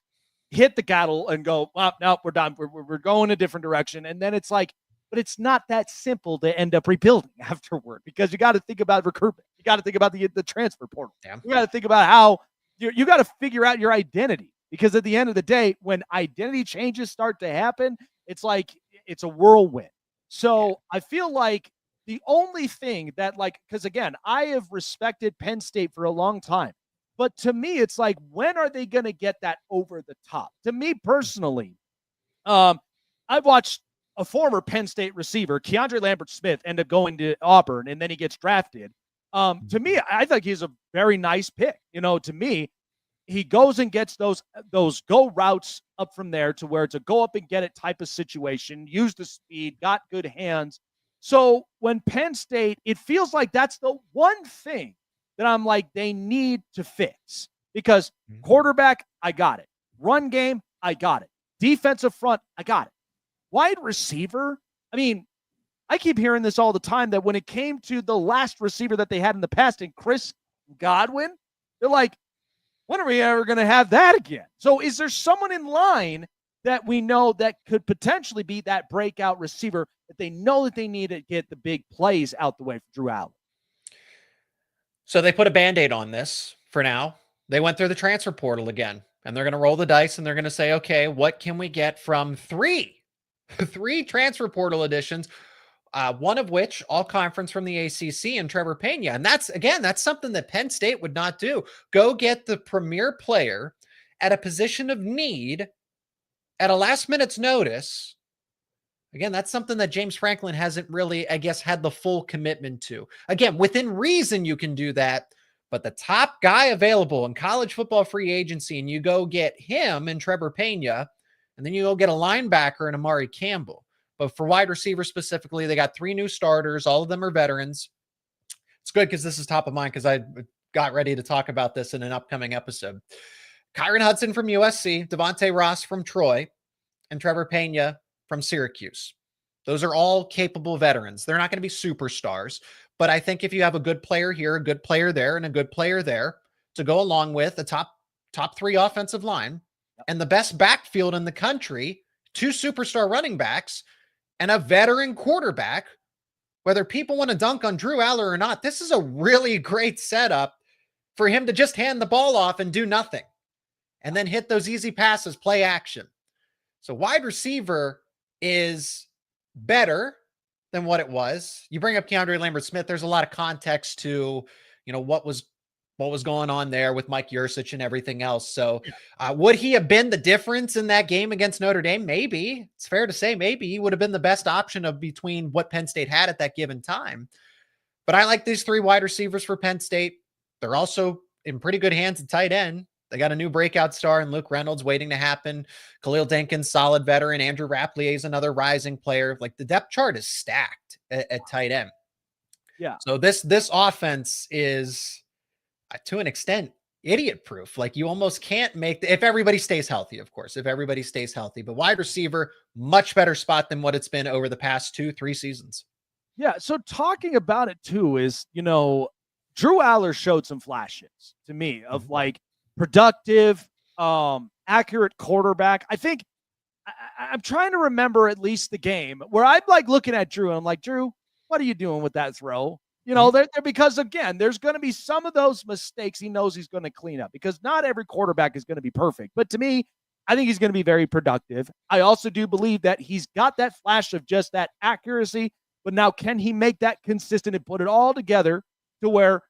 hit the gavel and go, well, no, we're done. We're going a different direction. And then it's like, but it's not that simple to end up rebuilding afterward, because you got to think about recruitment. You got to think about the transfer portal. Yeah. You got to think about how you got to figure out your identity, because at the end of the day, when identity changes start to happen, it's like, it's a whirlwind. So I feel like the only thing that, because again, I have respected Penn State for a long time. But to me, it's like, when are they going to get that over the top? To me personally, I've watched a former Penn State receiver, Keandre Lambert-Smith, end up going to Auburn, and then he gets drafted. To me, I think he's a very nice pick. To me, he goes and gets those go routes up from there to where it's a go up and get it type of situation, use the speed, got good hands. So when Penn State, it feels like that's the one thing that I'm like, they need to fix, because quarterback, I got it. Run game, I got it. Defensive front, I got it. Wide receiver, I mean, I keep hearing this all the time, that when it came to the last receiver that they had in the past, in Chris Godwin, they're like, when are we ever going to have that again? So is there someone in line that we know that could potentially be that breakout receiver that they know that they need to get the big plays out the way for Drew Allen? So they put a Band-Aid on this for now. They went through the transfer portal again, and they're going to roll the dice, and they're going to say, okay, what can we get from three transfer portal additions, one of which all conference from the ACC, and Trevor Pena. And that's something that Penn State would not do. Go get the premier player at a position of need at a last minute's notice. Again, that's something that James Franklin hasn't really, I guess, had the full commitment to. Again, within reason, you can do that, but the top guy available in college football free agency, and you go get him and Trevor Pena, and then you go get a linebacker and Amari Campbell. But for wide receiver specifically, they got 3 new starters. All of them are veterans. It's good because this is top of mind, because I got ready to talk about this in an upcoming episode. Kyron Hudson from USC, Devontae Ross from Troy, and Trevor Pena from Syracuse. Those are all capable veterans. They're not going to be superstars, but I think if you have a good player here, a good player there, and a good player there to go along with a top 3 offensive line and the best backfield in the country, 2 superstar running backs and a veteran quarterback, whether people want to dunk on Drew Allen or not, this is a really great setup for him to just hand the ball off and do nothing, and then hit those easy passes, play action. So wide receiver is better than what it was. You bring up Keandre Lambert-Smith. There's a lot of context to, what was going on there with Mike Yurcich and everything else. So would he have been the difference in that game against Notre Dame? Maybe. It's fair to say maybe he would have been the best option of between what Penn State had at that given time. But I like these 3 wide receivers for Penn State. They're also in pretty good hands at tight end. They got a new breakout star in Luke Reynolds waiting to happen. Khalil Dinkins, solid veteran. Andrew Rapplier is another rising player. Like, the depth chart is stacked at tight end. Yeah. So this offense is, to an extent, idiot proof. Like, you almost can't make if everybody stays healthy, of course, if everybody stays healthy, but wide receiver, much better spot than what it's been over the past 2-3 seasons. Yeah. So talking about it too is, Drew Allen showed some flashes to me of like productive, accurate quarterback. I think I'm trying to remember at least the game where I'm like looking at Drew and I'm like, Drew, what are you doing with that throw? You know, they're because, again, there's going to be some of those mistakes he knows he's going to clean up because not every quarterback is going to be perfect. But to me, I think he's going to be very productive. I also do believe that he's got that flash of just that accuracy, but now can he make that consistent and put it all together to where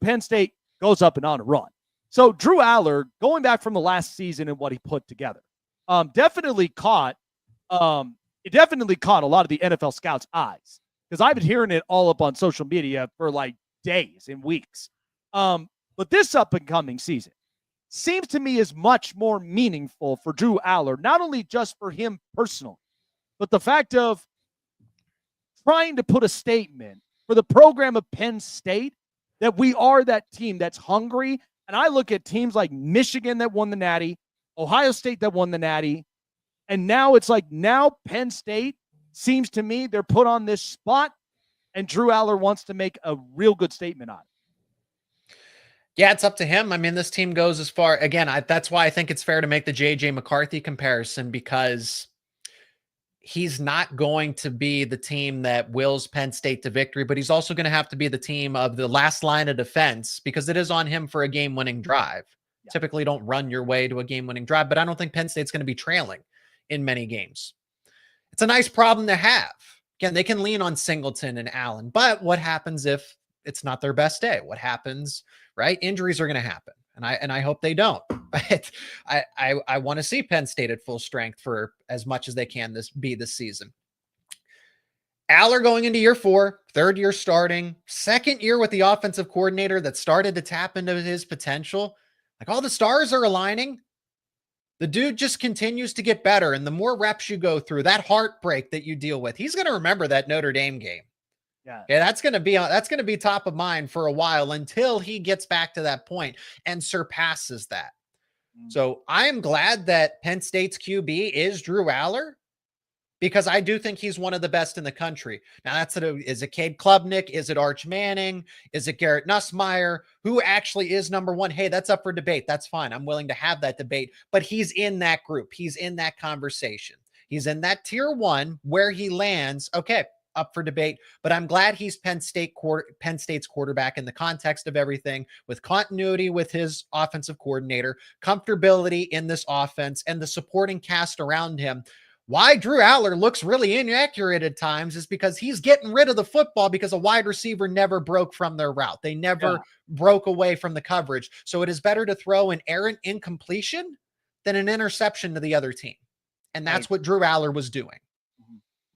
Penn State goes up and on a run? So Drew Aller, going back from the last season and what he put together, definitely caught a lot of the NFL scouts' eyes. Because I've been hearing it all up on social media for like days and weeks. But this up-and-coming season seems to me is much more meaningful for Drew Aller, not only just for him personally, but the fact of trying to put a statement for the program of Penn State that we are that team that's hungry. And I look at teams like Michigan that won the Natty, Ohio State that won the Natty, and now it's like now Penn State seems to me they're put on this spot, and Drew Aller wants to make a real good statement on it. Yeah, it's up to him. I mean, this team goes as far, again, that's why I think it's fair to make the J.J. McCarthy comparison, because he's not going to be the team that wills Penn State to victory, but he's also going to have to be the team of the last line of defense because it is on him for a game-winning drive. Yeah. Typically don't run your way to a game-winning drive, but I don't think Penn State's going to be trailing in many games. It's a nice problem to have. Again, they can lean on Singleton and Allen, but what happens if it's not their best day? What happens, right? Injuries are going to happen, and I hope they don't. I want to see Penn State at full strength for as much as they can this season. Aller going into year 4, third year starting, second year with the offensive coordinator that started to tap into his potential. Like all the stars are aligning. The dude just continues to get better. And the more reps you go through, that heartbreak that you deal with, he's going to remember that Notre Dame game. Yeah, that's going to be top of mind for a while until he gets back to that point and surpasses that. So I am glad that Penn State's QB is Drew Aller, because I do think he's one of the best in the country. Now, is it Cade Klubnik? Is it Arch Manning? Is it Garrett Nussmeier? Who actually is number one? Hey, that's up for debate. That's fine. I'm willing to have that debate, but he's in that group. He's in that conversation. He's in that tier 1 where he lands. Okay, up for debate, but I'm glad he's Penn State's quarterback in the context of everything, with continuity with his offensive coordinator, comfortability in this offense, and the supporting cast around him. Why Drew Aller looks really inaccurate at times is because he's getting rid of the football because a wide receiver never broke from their route. They never broke away from the coverage. So it is better to throw an errant incompletion than an interception to the other team. And that's what Drew Aller was doing.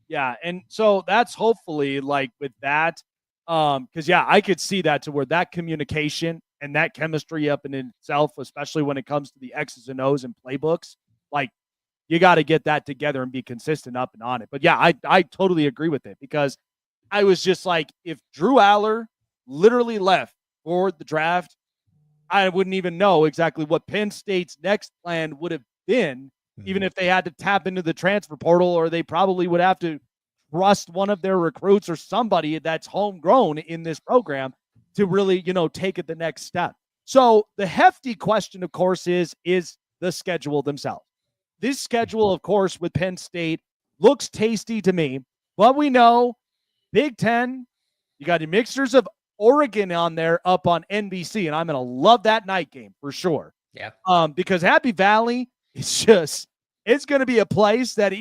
Yeah. And so that's hopefully like with that, because I could see that to where that communication and that chemistry up in itself, especially when it comes to the X's and O's and playbooks, like, you got to get that together and be consistent up and on it. But yeah, I totally agree with it, because I was just like, if Drew Aller literally left for the draft, I wouldn't even know exactly what Penn State's next plan would have been, even if they had to tap into the transfer portal, or they probably would have to trust one of their recruits or somebody that's homegrown in this program to really, take it the next step. So the hefty question, of course, is the schedule themselves. This schedule, of course, with Penn State looks tasty to me, but we know Big Ten, you got your mixtures of Oregon on there up on NBC, and I'm going to love that night game for sure. Yeah. Because Happy Valley is it's going to be a place that,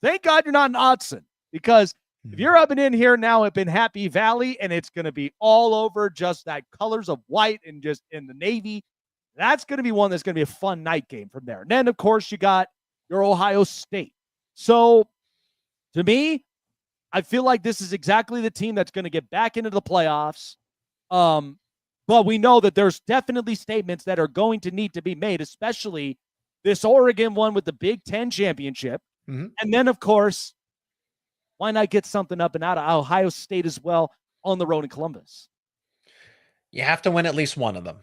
thank God you're not in Autzen, because if you're up and in here now up in Happy Valley, and it's going to be all over just that colors of white and just in the Navy, that's going to be one that's going to be a fun night game from there. And then, of course, you got your Ohio State. So, to me, I feel like this is exactly the team that's going to get back into the playoffs. But we know that there's definitely statements that are going to need to be made, especially this Oregon one with the Big Ten championship. Mm-hmm. And then, of course, why not get something up and out of Ohio State as well on the road in Columbus? You have to win at least one of them.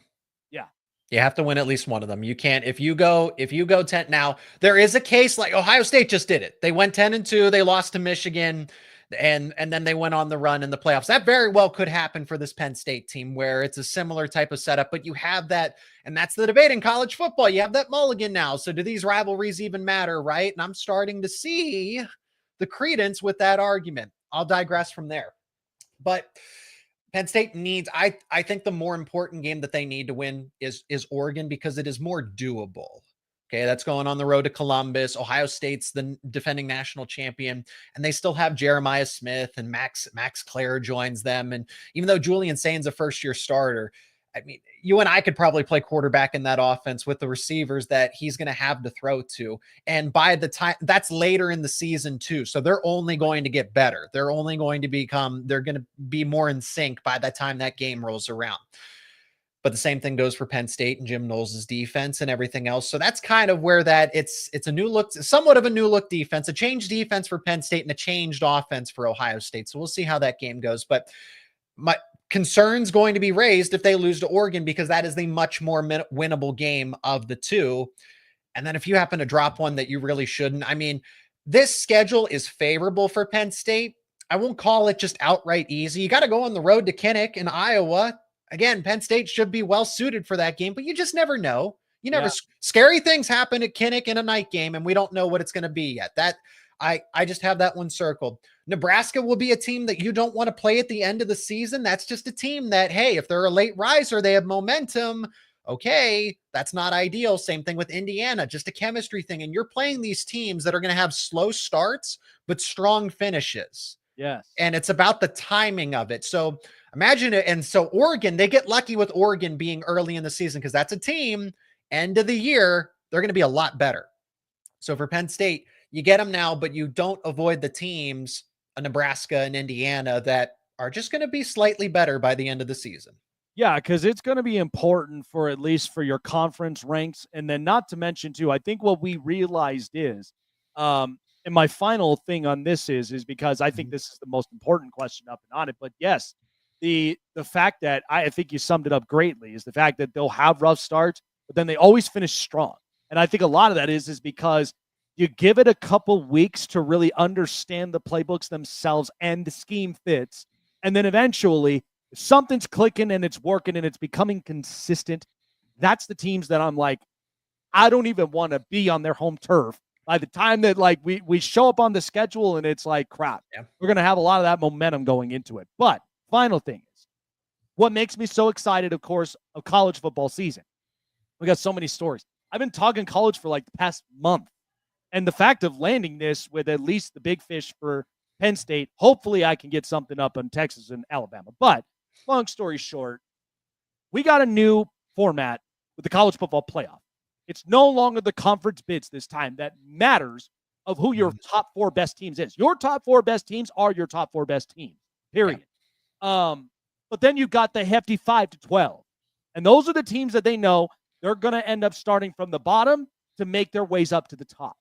Yeah. You have to win at least one of them. You can't, if you go 10 now, there is a case like Ohio State just did it. They went 10-2, they lost to Michigan, and then they went on the run in the playoffs. That very well could happen for this Penn State team, where it's a similar type of setup, but you have that, and that's the debate in college football. You have that mulligan now. So do these rivalries even matter, right? And I'm starting to see the credence with that argument. I'll digress from there. But Penn State needs, I think the more important game that they need to win is Oregon, because it is more doable. Okay, that's going on the road to Columbus. Ohio State's the defending national champion, and they still have Jeremiah Smith and Max Clare joins them. And even though Julian Sain's a first-year starter, I mean, you and I could probably play quarterback in that offense with the receivers that he's going to have to throw to. And by the time that's later in the season too. So they're only going to get better. They're only going to they're going to be more in sync by the time that game rolls around. But the same thing goes for Penn State and Jim Knowles' defense and everything else. So that's kind of where it's a new look, somewhat of a new look defense, a changed defense for Penn State and a changed offense for Ohio State. So we'll see how that game goes. But my concern's going to be raised if they lose to Oregon, because that is the much more winnable game of the two. And then if you happen to drop one that you really shouldn't, I mean, this schedule is favorable for Penn State. I won't call it just outright easy. You got to go on the road to Kinnick in Iowa. Again, Penn State should be well suited for that game, but you just never know. You never, scary things happen at Kinnick in a night game, and we don't know what it's going to be yet. That I just have that one circled. Nebraska will be a team that you don't want to play at the end of the season. That's just a team that, hey, if they're a late riser, they have momentum. Okay, that's not ideal. Same thing with Indiana, just a chemistry thing. And you're playing these teams that are going to have slow starts, but strong finishes. Yes. And it's about the timing of it. So imagine it. And so Oregon, they get lucky with Oregon being early in the season, because that's a team, end of the year, they're going to be a lot better. So for Penn State, you get them now, but you don't avoid the teams, Nebraska and Indiana, that are just going to be slightly better by the end of the season. Yeah, because it's going to be important for at least for your conference ranks. And then not to mention, too, I think what we realized is, and my final thing on this is because I think this is the most important question up and on it. But yes, the fact that I think you summed it up greatly is the fact that they'll have rough starts, but then they always finish strong. And I think a lot of that is because you give it a couple weeks to really understand the playbooks themselves and the scheme fits. And then eventually, if something's clicking and it's working and it's becoming consistent, that's the teams that I'm like, I don't even want to be on their home turf. By the time that like we show up on the schedule and it's like, crap, we're going to have a lot of that momentum going into it. But final thing is, what makes me so excited, of course, of college football season. We got so many stories. I've been talking college for like the past month. And the fact of landing this with at least the big fish for Penn State, hopefully I can get something up on Texas and Alabama. But long story short, we got a new format with the college football playoff. It's no longer the conference bids this time that matters of who your top four best teams is. Your top four best teams are your top four best teams, period. Yeah. But then you got the hefty 5-12. And those are the teams that they know they're going to end up starting from the bottom to make their ways up to the top.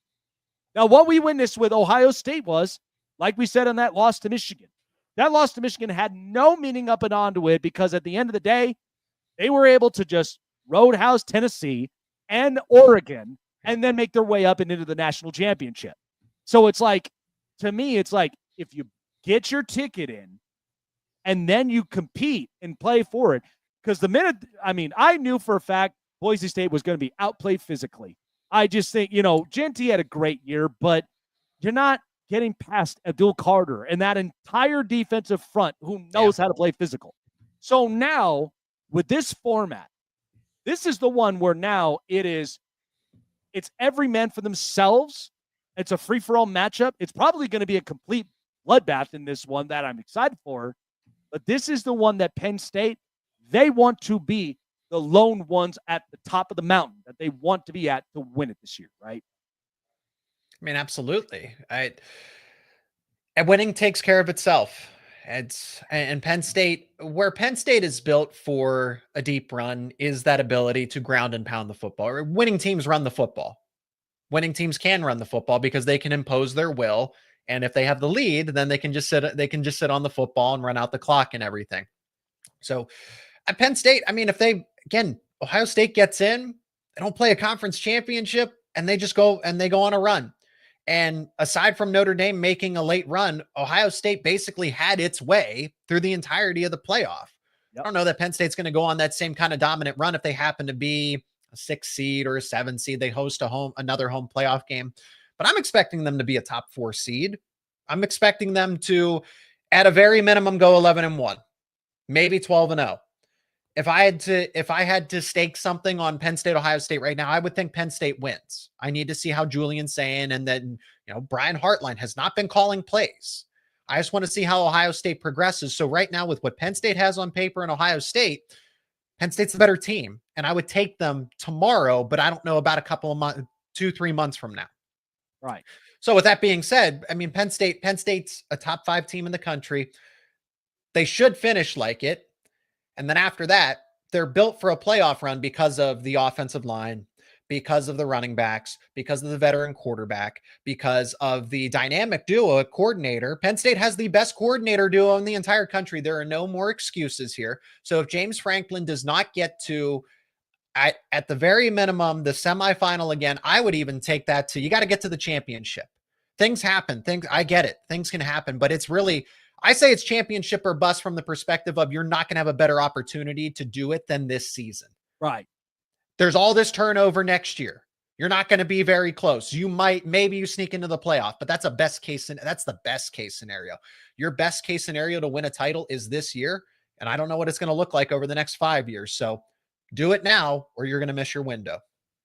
Now, what we witnessed with Ohio State was, like we said on that loss to Michigan, that loss to Michigan had no meaning up and onto it, because at the end of the day, they were able to just roadhouse Tennessee and Oregon and then make their way up and into the national championship. So it's like, to me, it's like if you get your ticket in and then you compete and play for it, because the minute, I mean, I knew for a fact Boise State was going to be outplayed physically. I just think, Genty had a great year, but you're not getting past Abdul Carter and that entire defensive front who knows how to play physical. So now, with this format, this is the one where now it's every man for themselves. It's a free-for-all matchup. It's probably going to be a complete bloodbath in this one that I'm excited for. But this is the one that Penn State, they want to be the lone ones at the top of the mountain that they want to be at to win it this year, right? I mean, absolutely. And winning takes care of itself. And Penn State, where Penn State is built for a deep run, is that ability to ground and pound the football. Winning teams run the football. Winning teams can run the football because they can impose their will. And if they have the lead, then they can just sit on the football and run out the clock and everything. So at Penn State, I mean, Ohio State gets in, they don't play a conference championship, and they go on a run. And aside from Notre Dame making a late run, Ohio State basically had its way through the entirety of the playoff. Yep. I don't know that Penn State's going to go on that same kind of dominant run if they happen to be a 6 seed or a 7 seed. They host another home playoff game. But I'm expecting them to be a top 4 seed. I'm expecting them to, at a very minimum, go 11-1. maybe 12-0. If I had to stake something on Penn State, Ohio State right now, I would think Penn State wins. I need to see how Julian's saying, and then, Brian Hartline has not been calling plays. I just want to see how Ohio State progresses. So right now, with what Penn State has on paper and Ohio State, Penn State's the better team, and I would take them tomorrow, but I don't know about a couple of months, 2-3 months from now. Right. So with that being said, I mean, Penn State's a top 5 team in the country. They should finish like it. And then after that, they're built for a playoff run because of the offensive line, because of the running backs, because of the veteran quarterback, because of the dynamic duo coordinator. Penn State has the best coordinator duo in the entire country. There are no more excuses here. So if James Franklin does not get to, at the very minimum, the semifinal again, I would even take that to, you got to get to the championship. Things happen. I get it. Things can happen, but it's really, I say it's championship or bust from the perspective of you're not going to have a better opportunity to do it than this season. Right. There's all this turnover next year. You're not going to be very close. Maybe you sneak into the playoff, but that's the best case scenario. Your best case scenario to win a title is this year. And I don't know what it's going to look like over the next 5 years. So do it now or you're going to miss your window.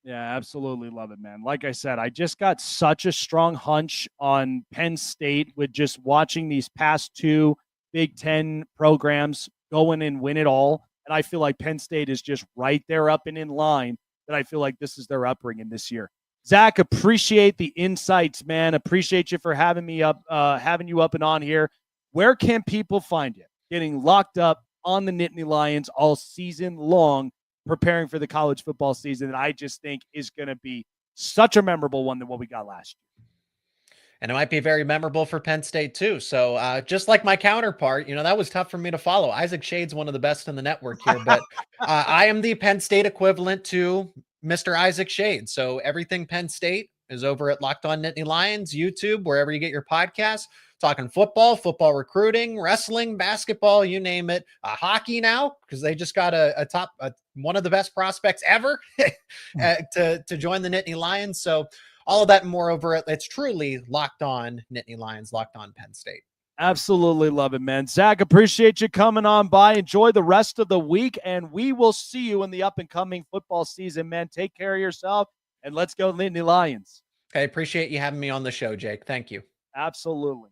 Yeah, absolutely love it, man. Like I said, I just got such a strong hunch on Penn State with just watching these past 2 Big Ten programs go in and win it all. And I feel like Penn State is just right there up and in line, that I feel like this is their upbringing this year. Zach, appreciate the insights, man. Appreciate you for having you up and on here. Where can people find you? Getting locked up on the Nittany Lions all season long, preparing for the college football season that I just think is going to be such a memorable one than what we got last year. And it might be very memorable for Penn State too. So just like my counterpart, that was tough for me to follow. Isaac Shade's one of the best in the network here, but I am the Penn State equivalent to Mr. Isaac Shade. So everything Penn State is over at Locked On Nittany Lions, YouTube, wherever you get your podcasts. Talking football recruiting, wrestling, basketball, you name it. Hockey now, because they just got a top one of the best prospects ever to join the Nittany Lions. So all of that and more over it. It's truly Locked On Nittany Lions, Locked On Penn State. Absolutely love it, man. Zach, appreciate you coming on by. Enjoy the rest of the week, and we will see you in the up-and-coming football season, man. Take care of yourself, and let's go Nittany Lions. I appreciate you having me on the show, Jake. Thank you. Absolutely.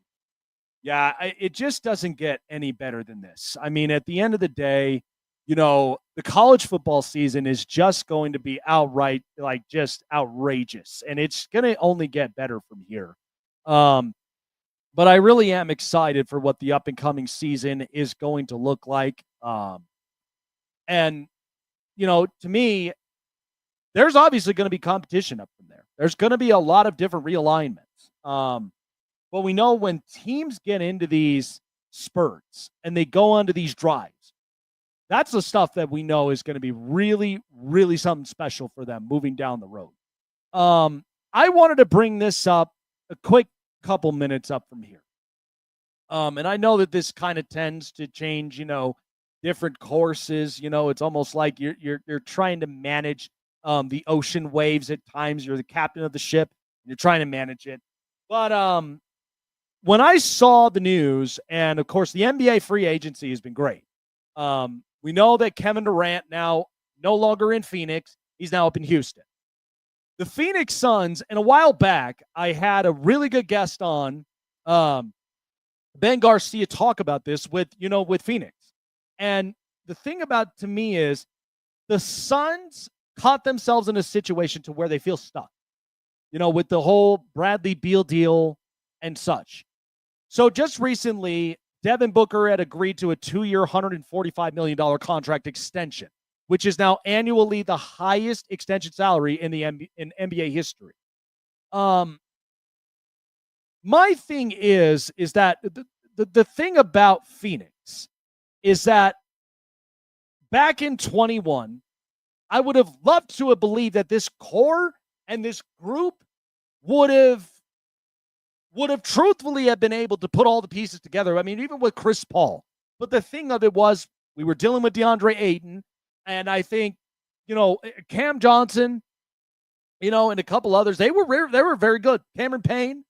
Yeah, it just doesn't get any better than this. I mean, at the end of the day, the college football season is just going to be outright, just outrageous. And it's going to only get better from here. But I really am excited for what the up-and-coming season is going to look like. And, to me, there's obviously going to be competition up from there. There's going to be a lot of different realignments. But we know when teams get into these spurts and they go onto these drives, that's the stuff that we know is going to be really, really something special for them moving down the road. I wanted to bring this up a quick couple minutes up from here. And I know that this kind of tends to change, different courses. It's almost like you're trying to manage the ocean waves at times. You're the captain of the ship. And you're trying to manage it. But when I saw the news, and of course the NBA free agency has been great. We know that Kevin Durant now no longer in Phoenix. He's now up in Houston. The Phoenix Suns, and a while back, I had a really good guest on, Ben Garcia, talk about this with Phoenix. And the thing about, to me, is the Suns caught themselves in a situation to where they feel stuck, with the whole Bradley Beal deal and such. So just recently, Devin Booker had agreed to a 2-year, $145 million contract extension, which is now annually the highest extension salary in NBA history. My thing is that the thing about Phoenix is that back in 21, I would have loved to have believed that this core and this group would have truthfully have been able to put all the pieces together. I mean, even with Chris Paul. But the thing of it was, we were dealing with DeAndre Ayton, and I think, Cam Johnson, and a couple others, they were very good. Cameron Payne.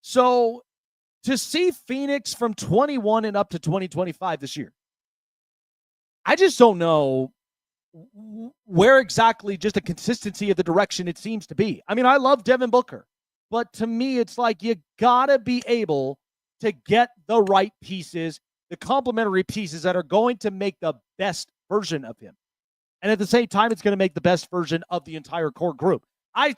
So to see Phoenix from 21 and up to 2025 this year, I just don't know where exactly just the consistency of the direction it seems to be. I mean, I love Devin Booker, but to me, it's like you gotta be able to get the right pieces, the complementary pieces that are going to make the best version of him. And at the same time, it's going to make the best version of the entire core group. I've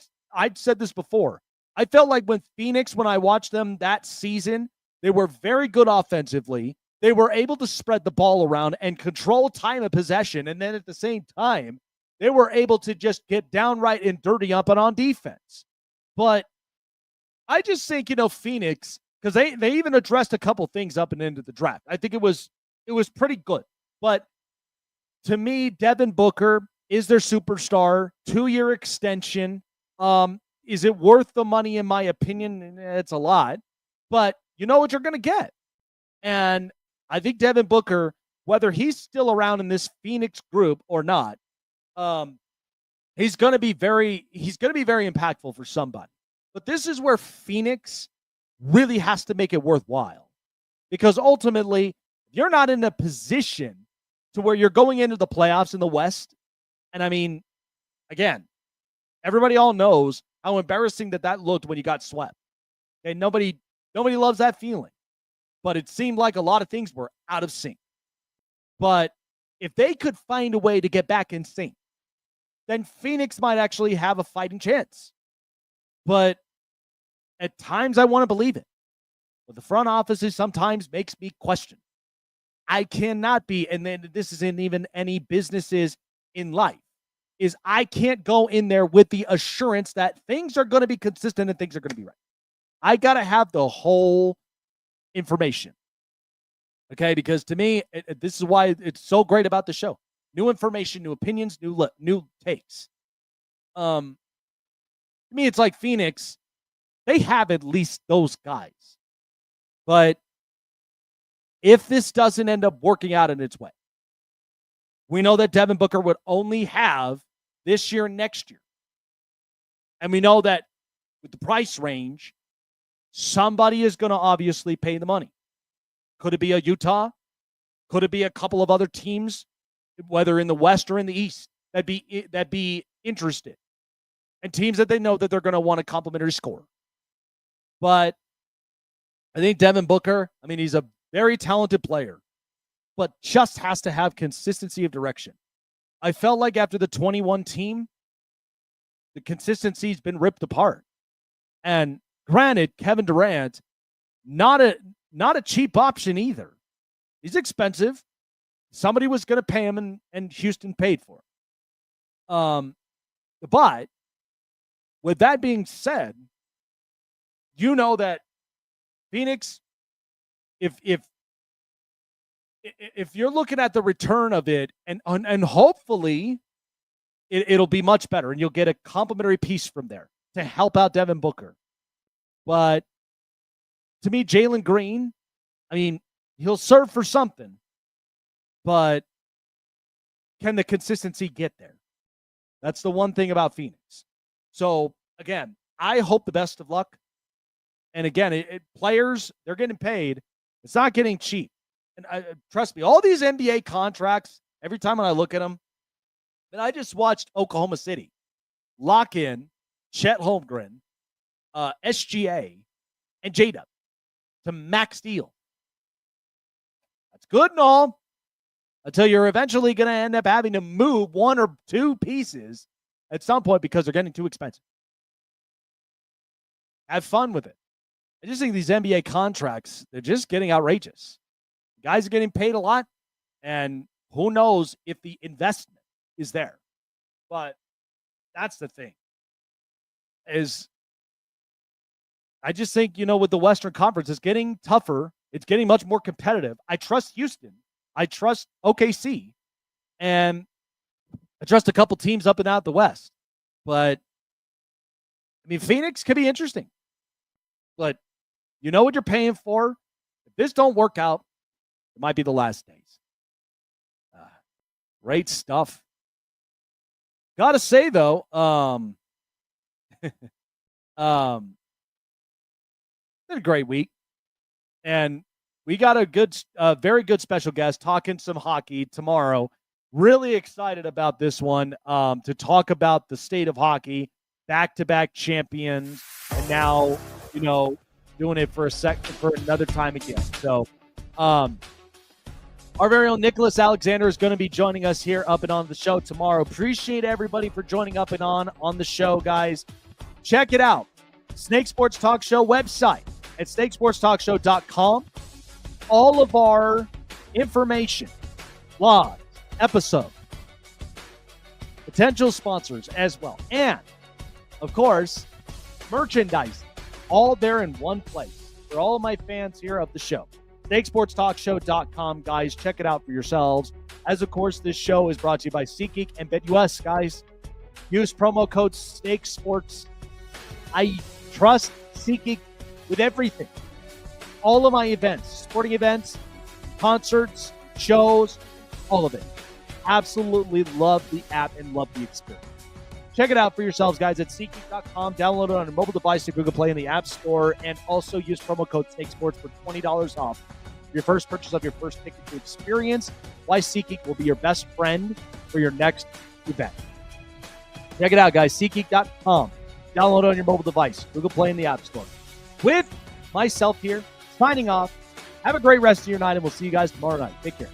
said this before. I felt like when I watched them that season, they were very good offensively. They were able to spread the ball around and control time of possession. And then at the same time, they were able to just get downright and dirty up and on defense. But I just think, Phoenix, because they even addressed a couple things up and into the draft. I think it was pretty good. But to me, Devin Booker is their superstar, 2-year extension. Is it worth the money? In my opinion, it's a lot, but you know what you're going to get. And I think Devin Booker, whether he's still around in this Phoenix group or not, he's going to be very impactful for somebody. But this is where Phoenix really has to make it worthwhile, because ultimately, if you're not in a position to where you're going into the playoffs in the West, and I mean, again, everybody all knows how embarrassing that looked when you got swept. Okay, nobody loves that feeling, but it seemed like a lot of things were out of sync. But if they could find a way to get back in sync, then Phoenix might actually have a fighting chance. But at times I want to believe it. But the front offices sometimes makes me question. I cannot be, and then this isn't even any businesses in life, is I can't go in there with the assurance that things are going to be consistent and things are going to be right. I got to have the whole information. Okay, because to me, this is why it's so great about the show. New information, new opinions, new takes. To me, it's like Phoenix, they have at least those guys. But if this doesn't end up working out in its way, we know that Devin Booker would only have this year and next year. And we know that with the price range, somebody is going to obviously pay the money. Could it be a Utah? Could it be a couple of other teams, whether in the West or in the East, that'd be interested? And teams that they know that they're going to want a complimentary score. But I think Devin Booker, I mean, he's a very talented player, but just has to have consistency of direction. I felt like after the 21 team, the consistency's been ripped apart. And granted, Kevin Durant, not a cheap option either. He's expensive. Somebody was going to pay him, and Houston paid for him. But with that being said, you know that Phoenix, if you're looking at the return of it, and hopefully it'll be much better, and you'll get a complimentary piece from there to help out Devin Booker. But to me, Jalen Green, I mean, he'll serve for something, but can the consistency get there? That's the one thing about Phoenix. So again, I hope the best of luck. And again, players, they're getting paid. It's not getting cheap. And trust me, all these NBA contracts, every time when I look at them, and I just watched Oklahoma City lock in Chet Holmgren, SGA, and J-Dub to max deal. That's good and all, until you're eventually going to end up having to move one or two pieces at some point because they're getting too expensive. Have fun with it. I just think these NBA contracts, they're just getting outrageous. Guys are getting paid a lot, and who knows if the investment is there. But that's the thing. I just think, with the Western Conference, it's getting tougher. It's getting much more competitive. I trust Houston. I trust OKC. And I trust a couple teams up and out the West. But, I mean, Phoenix could be interesting. But you know what you're paying for. If this don't work out, it might be the last days. Great stuff. Gotta say, though, been a great week. And we got a very good special guest talking some hockey tomorrow. Really excited about this one to talk about the state of hockey, back-to-back champions, and now, doing it for another time again. So, our very own Nicholas Alexander is going to be joining us here up and on the show tomorrow. Appreciate everybody for joining up and on the show, guys. Check it out. Snake Sports Talk Show website at snakesportstalkshow.com. All of our information, blogs, episode, potential sponsors as well, and of course merchandise, all there in one place for all of my fans here of the show. snakesportstalkshow.com, guys. Check it out for yourselves. As of course, this show is brought to you by SeatGeek and BetUS, guys. Use promo code SnakeSports. I trust SeatGeek with everything. All of my events, sporting events, concerts, shows, all of it. Absolutely love the app and love the experience. Check it out for yourselves, guys, at SeatGeek.com. Download it on your mobile device at Google Play in the App Store, and also use promo code SnakeSports for $20 off your first purchase of your first ticket to experience why SeatGeek will be your best friend for your next event. Check it out, guys. SeatGeek.com. Download it on your mobile device, Google Play in the App Store. With myself here, signing off. Have a great rest of your night, and we'll see you guys tomorrow night. Take care.